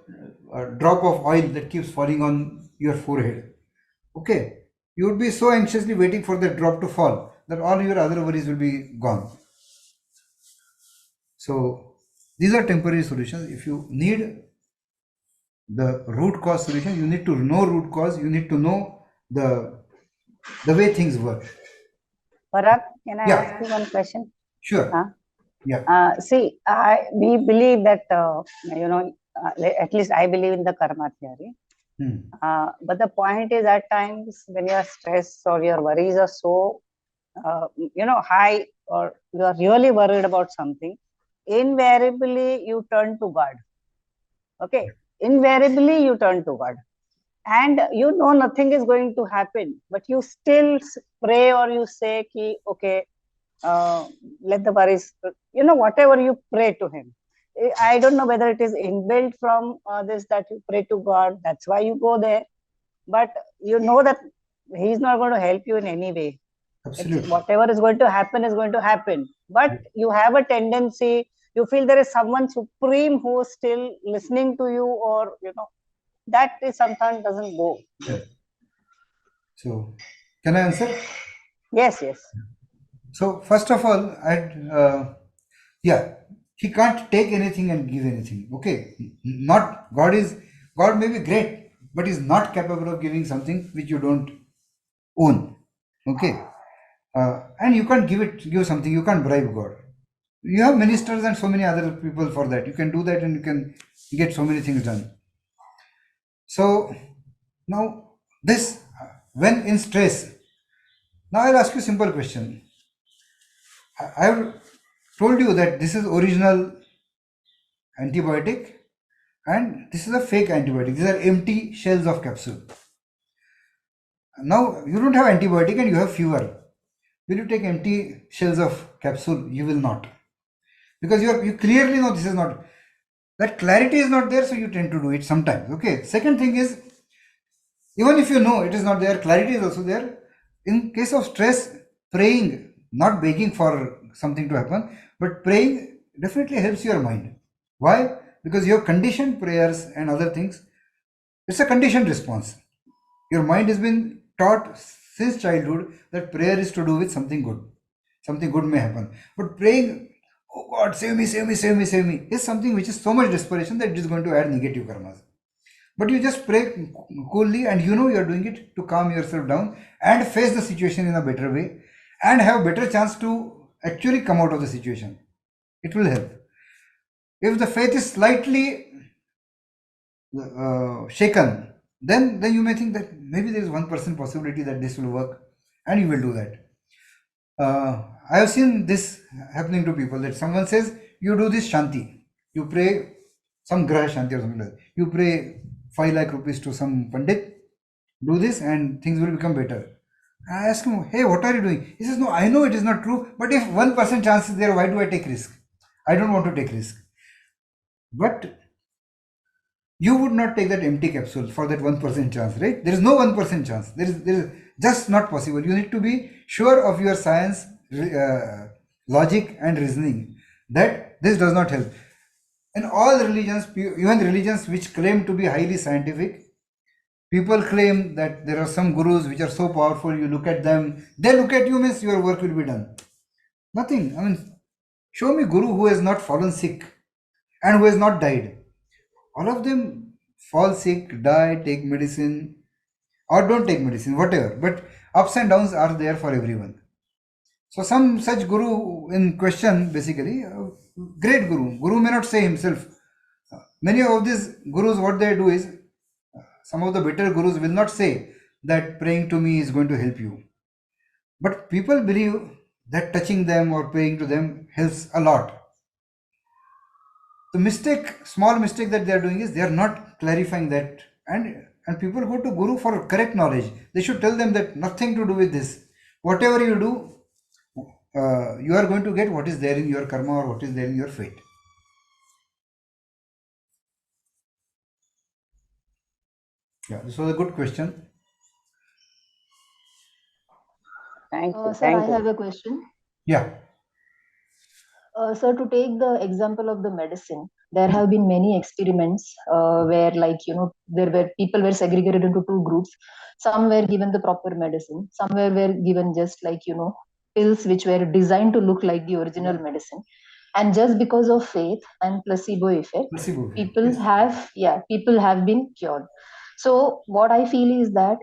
drop of oil that keeps falling on your forehead. Okay, you would be so anxiously waiting for that drop to fall that all your other worries will be gone. So these are temporary solutions. If you need the root cause solution, you need to know root cause. You need to know the way things work. Parag, can I Yeah, ask you one question? sure. Huh? Yeah. See, we believe that, at least I believe in the karma theory. But the point is, at times when your stress or your worries are so, high, or you are really worried about something, invariably you turn to God. Okay, invariably you turn to God. And you know nothing is going to happen, but you still pray or you say, ki, okay, let the worries, whatever you pray to him. I don't know whether it is inbuilt from this that you pray to God, that's why you go there, but you know that he's not going to help you in any way. Absolutely. Whatever is going to happen is going to happen. But you have a tendency, you feel there is someone supreme who is still listening to you, or, that is sometimes doesn't go. So, can I answer? Yes, yes. So, first of all, he can't take anything and give anything. Okay, not God may be great, but is not capable of giving something which you don't own. Okay, and you can't give something, you can't bribe God. You have ministers and so many other people for that. You can do that and you can get so many things done. So now this, when in stress, now I'll ask you a simple question. I've told you that this is original antibiotic and this is a fake antibiotic. These are empty shells of capsule. Now you don't have antibiotic and you have fever. Will you take empty shells of capsule? You will not, because you clearly know this is not. That clarity is not there, so you tend to do it sometimes. Okay. Second thing is, even if you know it is not there, clarity is also there. In case of stress, praying, not begging for something to happen, but praying definitely helps your mind. Why? because you have conditioned prayers and other things. It's a conditioned response. Your mind has been taught since childhood that prayer is to do with something good. Something good may happen. But praying, oh God, save me, save me, save me, save me, is something which is so much desperation that it is going to add negative karmas. But you just pray coolly and you know you are doing it to calm yourself down and face the situation in a better way and have better chance to actually come out of the situation. It will help. If the faith is slightly shaken, then you may think that maybe there is 1% possibility that this will work, and you will do that. I have seen this happening to people, that someone says, you do this shanti, you pray some graha shanti or something like that. You pray 5 lakh rupees to some pandit, do this and things will become better. I ask him, hey, what are you doing? He says, no, I know it is not true, but if 1% chance is there, why do I take risk? I don't want to take risk. But you would not take that empty capsule for that 1% chance, right? There is no 1% chance. There is just not possible. You need to be sure of your science, logic and reasoning that this does not help. In all religions, even religions which claim to be highly scientific, people claim that there are some gurus which are so powerful, you look at them, they look at you, means your work will be done. Nothing. I mean, show me guru who has not fallen sick and who has not died. All of them fall sick, die, take medicine, or don't take medicine, whatever. But ups and downs are there for everyone. So some such guru in question, basically, great guru. Guru may not say himself. Many of these gurus, what they do is, some of the better gurus will not say that praying to me is going to help you. But people believe that touching them or praying to them helps a lot. The small mistake that they are doing is they are not clarifying that, and people go to guru for correct knowledge. They should tell them that nothing to do with this. Whatever you do, you are going to get what is there in your karma or what is there in your fate. Yeah, this was a good question. Thank you. Sir, I have a question. Yeah. Sir, to take the example of the medicine, there have been many experiments where, like, people were segregated into two groups. Some were given the proper medicine, some were given just like, pills which were designed to look like the original medicine. And just because of faith and placebo effect, people have been cured. So what I feel is that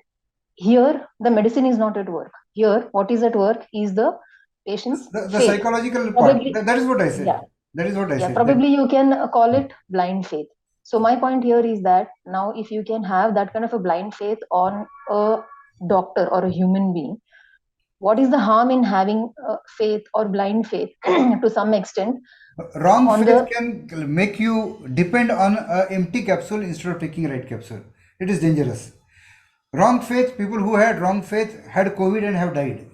here the medicine is not at work. Here, what is at work is the patient's the faith. psychological Probably, part. That is what I said. yeah. That is what I said. Probably you can call it blind faith. So my point here is that now if you can have that kind of a blind faith on a doctor or a human being, what is the harm in having faith or blind faith to some extent? Wrong faith can make you depend on an empty capsule instead of taking right capsule. It is dangerous. Wrong faith, people who had wrong faith had COVID and have died.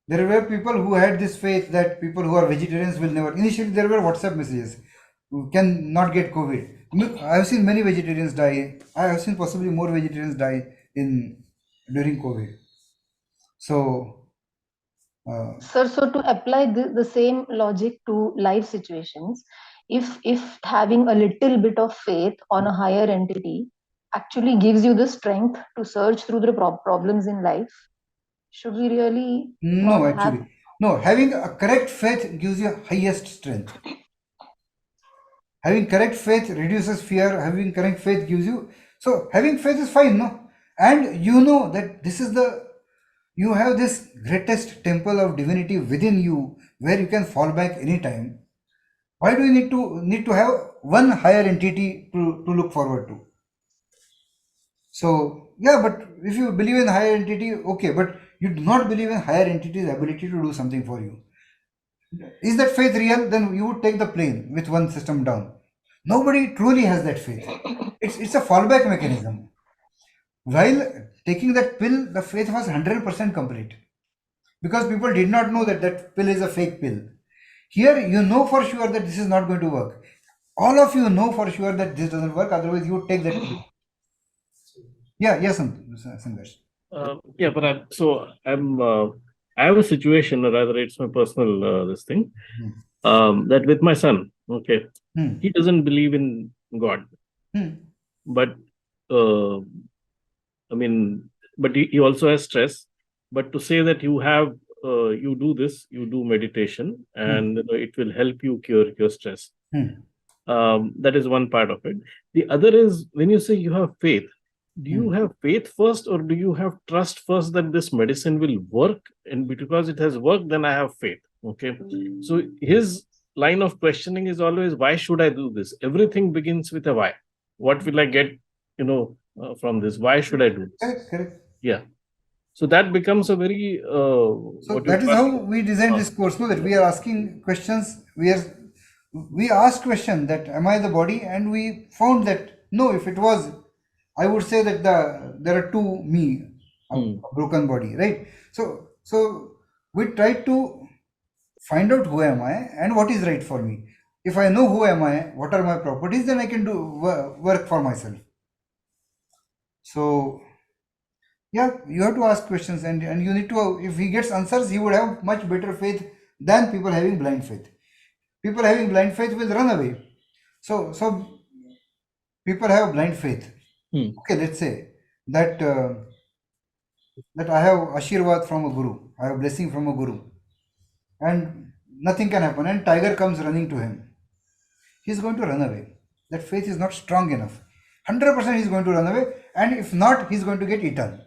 There were people who had this faith that people who are vegetarians will never. Initially, there were WhatsApp messages, you can not get COVID. I have seen many vegetarians die. I have seen possibly more vegetarians die during COVID. So, Sir, so to apply the same logic to life situations, if having a little bit of faith on a higher entity actually gives you the strength to search through the problems in life, should we really no, actually, no. Having a correct faith gives you highest strength. Having correct faith reduces fear. Having correct faith gives you. So having faith is fine, no? And you know that this is you have this greatest temple of divinity within you where you can fall back anytime. Why do you need to have one higher entity to look forward to? So yeah, but if you believe in higher entity, okay, but you do not believe in higher entity's ability to do something for you. Is that faith real? Then you would take the plane with one system down. Nobody truly has that faith. It's a fallback mechanism. While taking that pill, the faith was 100% complete. Because people did not know that that pill is a fake pill. Here, you know for sure that this is not going to work. All of you know for sure that this doesn't work, otherwise you would take that pill. Yeah, yes, Sandesh. Yeah, but I have a situation, or rather, it's my personal this thing, that with my son, Okay. Hmm. He doesn't believe in God. But I mean, but he also has stress. But to say that you do this, you do meditation, and it will help you cure your stress. That is one part of it. The other is when you say you have faith, do you have faith first, or do you have trust first that this medicine will work? And because it has worked, then I have faith. Okay. So his line of questioning is always, why should I do this? Everything begins with a why. What will I get, from this? Why should I do this? Correct. Yeah. So that becomes a very So that is how we designed this course, no? That we are asking questions. We asked question that am I the body, and we found that no. If it was, I would say that there are two me, a broken body, right? So we tried to find out who am I and what is right for me. If I know who am I, what are my properties, then I can do work for myself. So yeah, you have to ask questions, and you need to, if he gets answers, he would have much better faith than people having blind faith. People having blind faith will run away. So people have blind faith. Okay, let's say that that I have Ashirwad from a guru, I have blessing from a guru, and nothing can happen, and tiger comes running to him. He is going to run away. That faith is not strong enough. 100% he is going to run away, and if not, he is going to get eaten.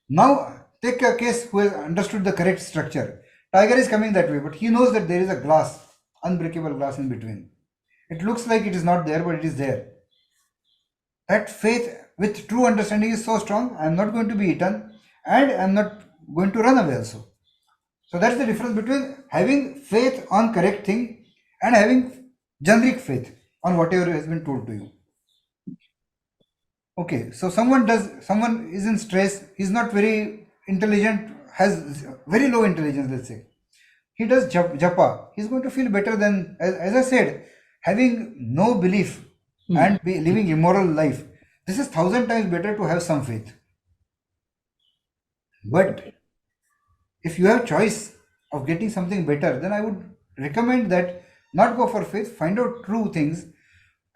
Now, take a case who has understood the correct structure. Tiger is coming that way, but he knows that there is a glass, unbreakable glass in between. It looks like it is not there, but it is there. That faith with true understanding is so strong, I am not going to be eaten, and I am not going to run away also. So that's the difference between having faith on correct thing and having generic faith on whatever has been told to you. Okay, so someone is in stress, he's not very intelligent, has very low intelligence, let's say. He does japa, he's going to feel better than, as I said, having no belief and living immoral life. This is 1,000 times better to have some faith. But if you have choice of getting something better, then I would recommend that not go for faith, find out true things.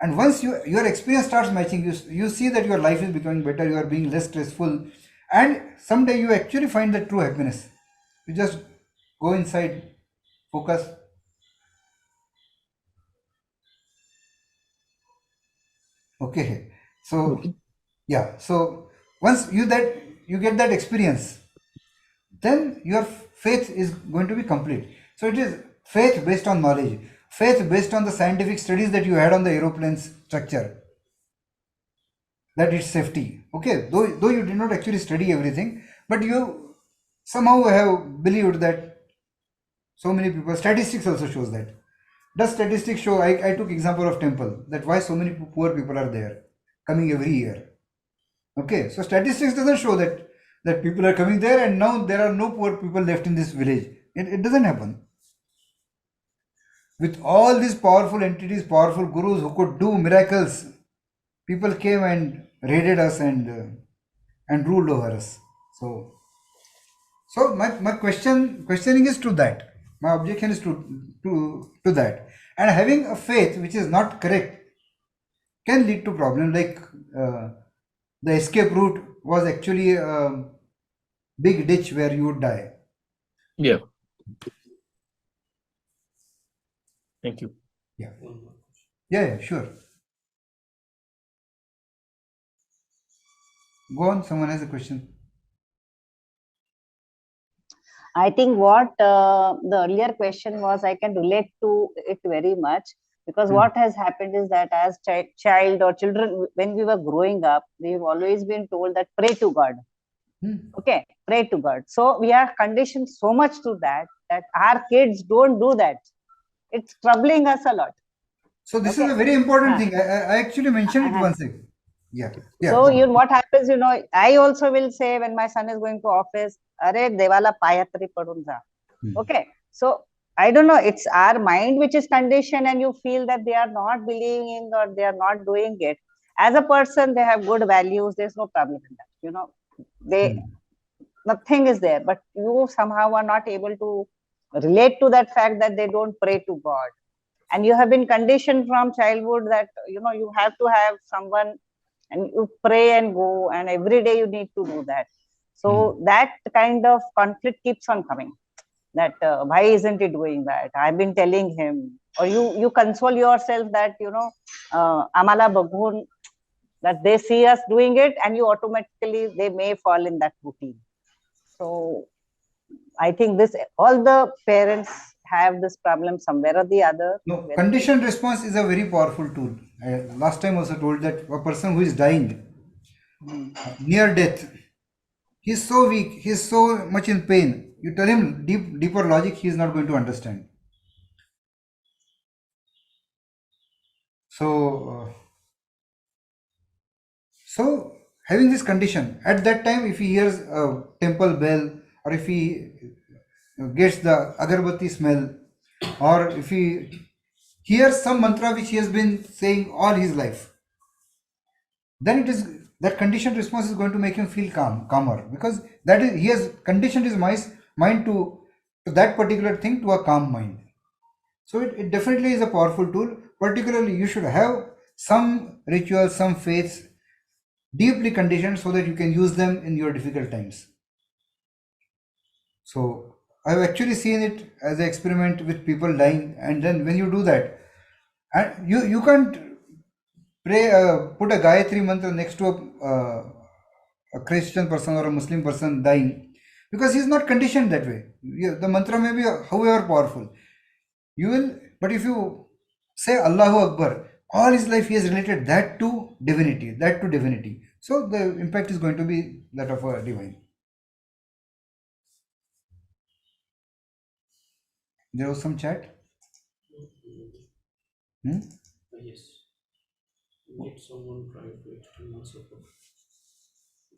And once your experience starts matching, you see that your life is becoming better, you are being less stressful, and someday you actually find the true happiness. You just go inside, focus. Okay, so yeah, so once you get that experience, then your faith is going to be complete. So it is faith based on knowledge, faith based on the scientific studies that you had on the aeroplane's structure, that it's safety. Okay, though you did not actually study everything, but you somehow have believed that so many people, statistics also shows that. Does statistics show, I took example of temple, that why so many poor people are there coming every year. Okay, so statistics doesn't show that people are coming there and now there are no poor people left in this village. It doesn't happen. With all these powerful entities, powerful gurus who could do miracles, people came and raided us and ruled over us. So my questioning is to that. My objection is to that. And having a faith which is not correct can lead to problem, like the escape route was actually a big ditch where you would die. Yeah. Thank you. Yeah. Yeah, sure. Go on, someone has a question. I think what the earlier question was, I can relate to it very much, because what has happened is that as child or children, when we were growing up, we've always been told that pray to God. Okay, pray to God. So we are conditioned so much to that our kids don't do that. It's troubling us a lot. So this is a very important thing. I actually mentioned it once. Yeah. So what happens, I also will say when my son is going to office, Are Devala Payatri Padunja. Okay. So I don't know, it's our mind which is conditioned, and you feel that they are not believing or they are not doing it. As a person, they have good values, there's no problem in that. Nothing is there, but you somehow are not able to relate to that fact that they don't pray to God. and you have been conditioned from childhood that you have to have someone, and you pray and go, and every day you need to do that. So that kind of conflict keeps on coming, that why isn't he doing that, I've been telling him, or you console yourself that amala bagun, that they see us doing it, and you automatically, they may fall in that routine. So I think this, all the parents have this problem somewhere or the other. No, conditioned response is a very powerful tool. Last time also told that a person who is dying near death, he's so weak, he's so much in pain. You tell him deeper logic, he is not going to understand. So having this condition, at that time, if he hears a temple bell, or if he gets the agarbatti smell, or if he hears some mantra which he has been saying all his life, then it is that conditioned response is going to make him feel calmer, because that is, he has conditioned his mind to that particular thing, to a calm mind. So it definitely is a powerful tool. Particularly, you should have some rituals, some faiths deeply conditioned, so that you can use them in your difficult times. So I've actually seen it as an experiment with people dying, and then when you do that, and you can't pray, put a Gayatri mantra next to a Christian person or a Muslim person dying, because he's not conditioned that way. The mantra may be however powerful, but if you say Allahu Akbar, all his life he has related that to divinity. So the impact is going to be that of a divine. There was some chat. Yes. Need someone try to external support.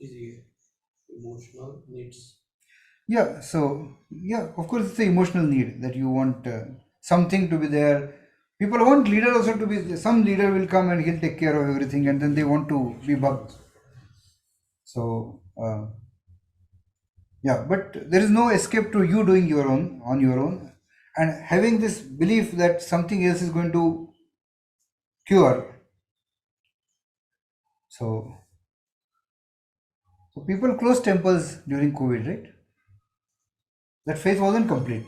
Is emotional needs. Yeah, so yeah, of course it's the emotional need that you want something to be there. People want leader also to be, some leader will come and he'll take care of everything, and then they want to be bugged. So yeah, but there is no escape to you doing on your own, and having this belief that something else is going to cure. So people closed temples during COVID, right? That faith wasn't complete,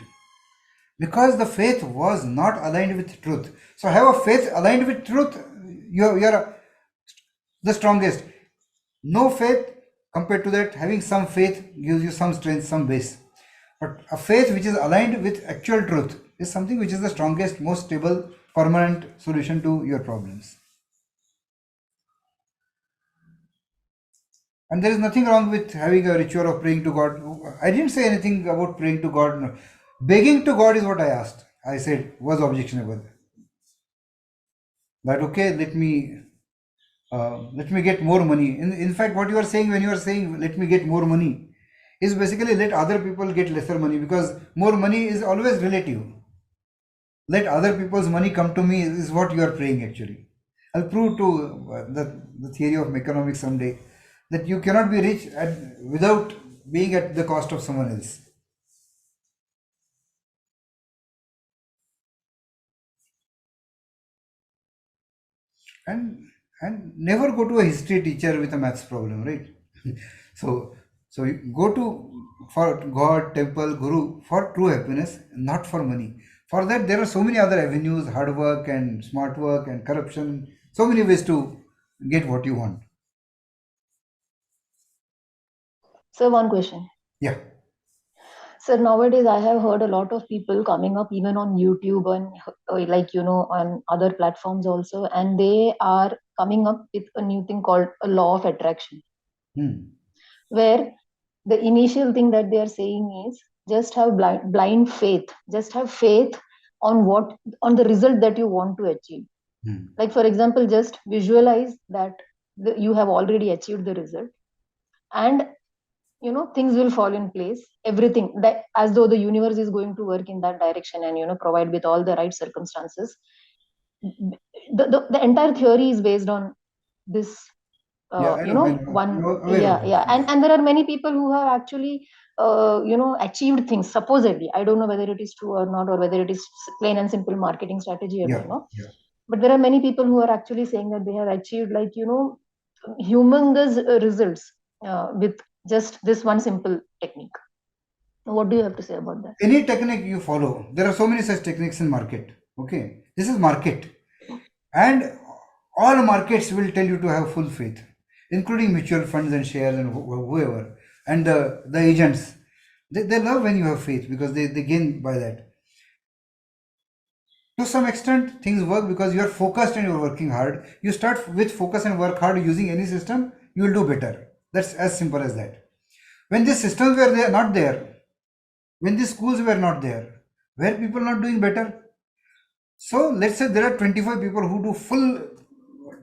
because the faith was not aligned with truth. So have a faith aligned with truth, you're the strongest. No faith, compared to that, having some faith gives you some strength, some base. But a faith which is aligned with actual truth is something which is the strongest, most stable, permanent solution to your problems. And there is nothing wrong with having a ritual of praying to God. I didn't say anything about praying to God. No. Begging to God is what I asked. I said was objectionable. That okay, let me get more money. In fact, what you are saying when you are saying let me get more money is basically let other people get lesser money, because more money is always relative. Let other people's money come to me is what you are praying actually. I'll prove to the theory of economics someday that you cannot be rich without being at the cost of someone else. And never go to a history teacher with a maths problem, right? so you go to for God, temple, guru for true happiness, not for money. For that there are so many other avenues, hard work and smart work and corruption, so many ways to get what you want. So one question. Yeah. So nowadays I have heard a lot of people coming up even on YouTube and on other platforms also, and they are coming up with a new thing called a law of attraction. Where the initial thing that they are saying is just have blind faith, just have faith on the result that you want to achieve. Like for example, just visualize that you have already achieved the result, and things will fall in place, everything, that as though the universe is going to work in that direction and provide with all the right circumstances. The entire theory is based on this Yeah, I you know, know, I know. one, I'm aware yeah, of that. yeah, and there are many people who have actually, you know, achieved things. Supposedly, I don't know whether it is true or not, or whether it is plain and simple marketing strategy. I Yeah, don't know. yeah. But there are many people who are actually saying that they have achieved, like, you know, humongous results with just this one simple technique. What do you have to say about that? Any technique you follow, there are so many such techniques in market. Okay, this is market, and all markets will tell you to have full faith, including mutual funds and shares and whoever, and the agents. They love when you have faith because they gain by that. To some extent, things work because you are focused and you are working hard. You start with focus and work hard using any system, you will do better. That's as simple as that. When these systems were there, not there, when these schools were not there, were people not doing better? So let's say there are 25 people who do full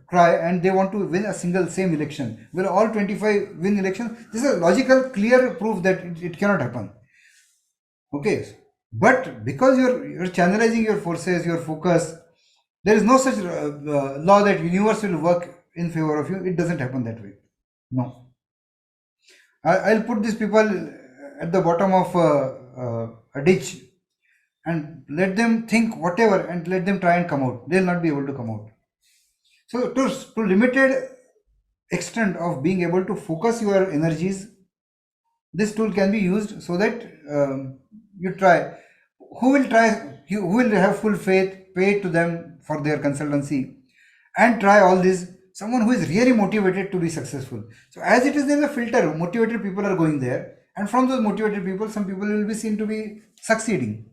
try and they want to win a single same election. Will all 25 win election? This is a logical, clear proof that it cannot happen. Okay, but because you're channelizing your forces, your focus, there is no such law that universe will work in favor of you. It doesn't happen that way. No. I'll put these people at the bottom of a ditch and let them think whatever and let them try and come out. They'll not be able to come out. So to limited extent of being able to focus your energies, this tool can be used so that you try. Who will try? Who will have full faith? Pay to them for their consultancy and try all this. Someone who is really motivated to be successful. So as it is, there is a filter. Motivated people are going there, and from those motivated people, some people will be seen to be succeeding.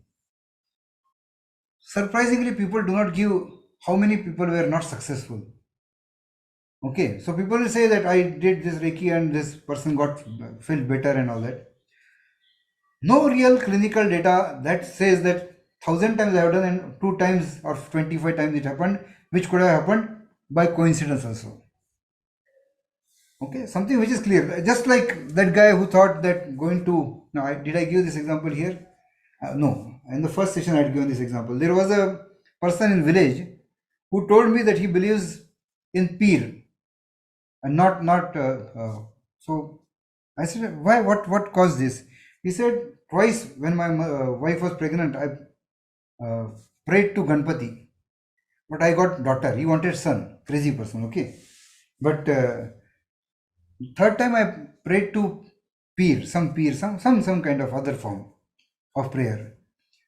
Surprisingly, people do not give how many people were not successful. Okay, so people will say that I did this Reiki and this person got felt better and all that. No real clinical data that says that 1,000 times I have done and 2 times or 25 times it happened, which could have happened by coincidence also. Okay, something which is clear. Just like that guy who thought that going to, now did I give this example here? No, in the first session I had given this example. There was a person in village who told me that he believes in peer and not so I said, why, what caused this? He said, twice when my wife was pregnant, I prayed to Ganpati, but I got daughter. He wanted son. Crazy person, okay. But third time I prayed to peer, some kind of other form of prayer,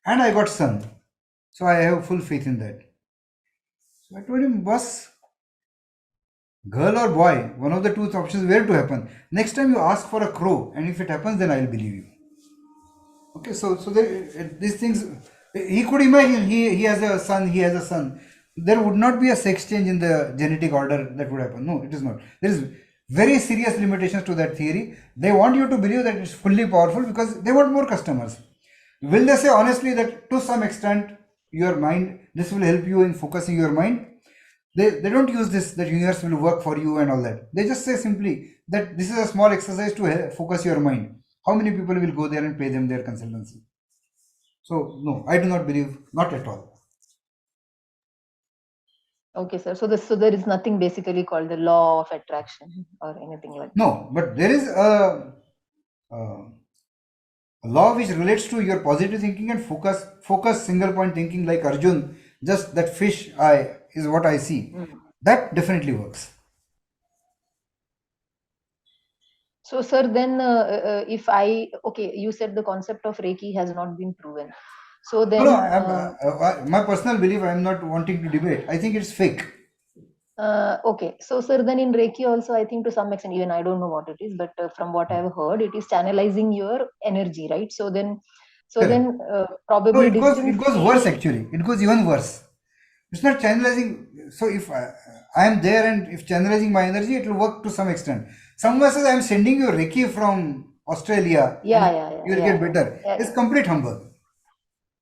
and I got son. So I have full faith in that. So I told him, boss, girl or boy, one of the two options were to happen. Next time you ask for a crow, and if it happens, then I will believe you. Okay, so there, these things, he could imagine he has a son, he has a son. There would not be a sex change in the genetic order that would happen. No, it is not. There is very serious limitations to that theory. They want you to believe that it's fully powerful because they want more customers. Will they say honestly that to some extent your mind, this will help you in focusing your mind? They don't use this, that universe will work for you and all that. They just say simply that this is a small exercise to focus your mind. How many people will go there and pay them their consultancy? So no, I do not believe, not at all. Okay, sir. So there is nothing basically called the law of attraction or anything like that. No, but there is a law which relates to your positive thinking and focus single point thinking, like Arjun, just that fish eye is what I see. That definitely works. So, sir, then if okay, you said the concept of Reiki has not been proven. So then, No, my personal belief, I am not wanting to debate. I think it's fake. okay. So, sir, then in Reiki also, I think to some extent, even I don't know what it is, but from what I've heard, it is channelizing your energy, right? So then, No, probably it distance. goes worse actually. It goes even worse. It's not channelizing. So if I am there and if channelizing my energy, it will work to some extent. Someone says I am sending you Reiki from Australia and you will get better. It's complete humbug.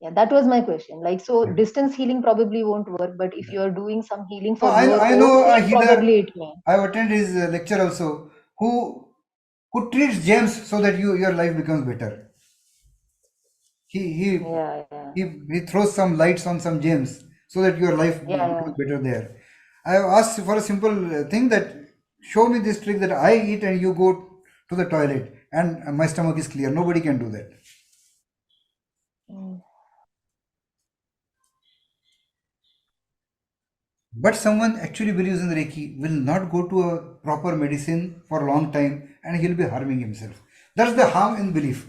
Yeah, that was my question. Like, so distance healing probably won't work, but if you are doing some healing for your I own know a pain, healer. probably it may. I have attended his lecture also. Who treats gems so that your life becomes better. He throws some lights on some gems so that your life becomes better there. I have asked for a simple thing that show me this trick that I eat and you go to the toilet and my stomach is clear. Nobody can do that. But someone actually believes in Reiki will not go to a proper medicine for a long time and he'll be harming himself. That's the harm in belief.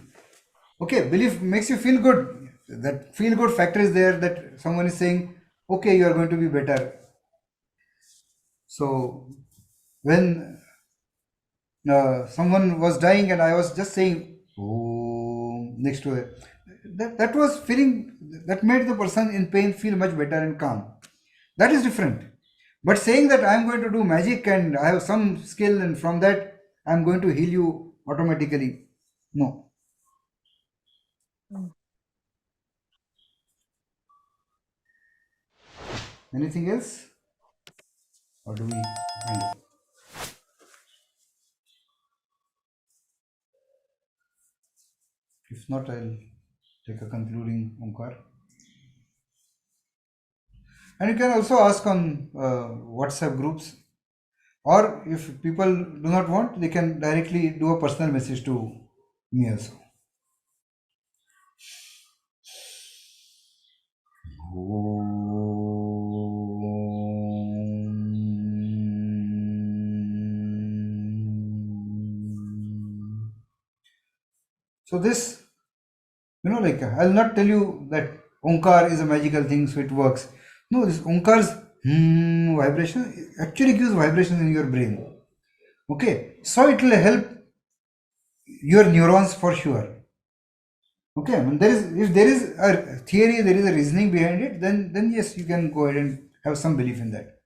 Okay, belief makes you feel good. That feel good factor is there, that someone is saying, okay, you are going to be better. So when someone was dying and I was just saying, oh, next to it, that was feeling, that made the person in pain feel much better and calm. That is different. But saying that I am going to do magic and I have some skill and from that I am going to heal you automatically, no. Anything else? Or do we end it? If not, I'll take a concluding Omkar. And you can also ask on WhatsApp groups, or if people do not want, they can directly do a personal message to me also. So this, like I'll not tell you that Omkar is a magical thing, so it works. No, this Omkar's vibration actually gives vibrations in your brain. Okay, so it will help your neurons for sure. Okay, if there is a theory, there is a reasoning behind it, then yes, you can go ahead and have some belief in that.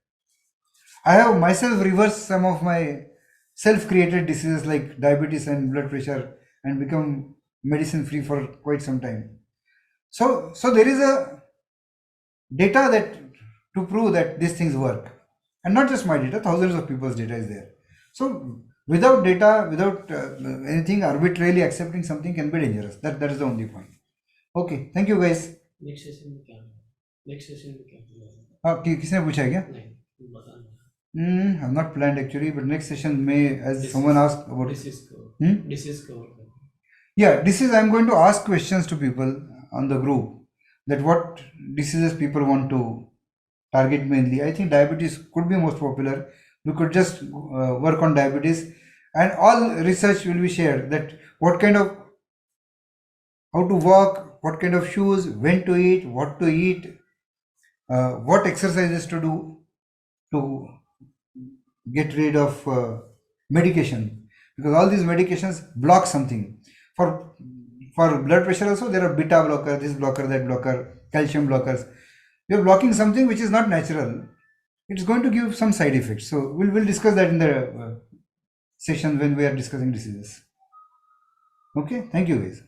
I have myself reversed some of my self-created diseases like diabetes and blood pressure and become medicine free for quite some time. So there is a data that to prove that these things work, and not just my data, thousands of people's data is there. So without data, without anything, arbitrarily accepting something can be dangerous. That is the only point. Okay, thank you guys. Next session में क्या होगा? Next session में क्या होगा? हाँ, किसने पूछा है क्या? नहीं, तुम बताना. I'm not planned actually, but next session may, as someone asked about disease cover. Yeah, I'm going to ask questions to people on the group, that what diseases people want to target mainly. I think diabetes could be most popular. We could just work on diabetes, and all research will be shared, that what kind of, how to walk, what kind of shoes, when to eat, what to eat, what exercises to do to get rid of medication, because all these medications block something. For blood pressure also, there are beta blocker, this blocker, that blocker, calcium blockers. You're blocking something which is not natural. It's going to give some side effects. So we'll discuss that in the session when we are discussing diseases. Okay, thank you guys.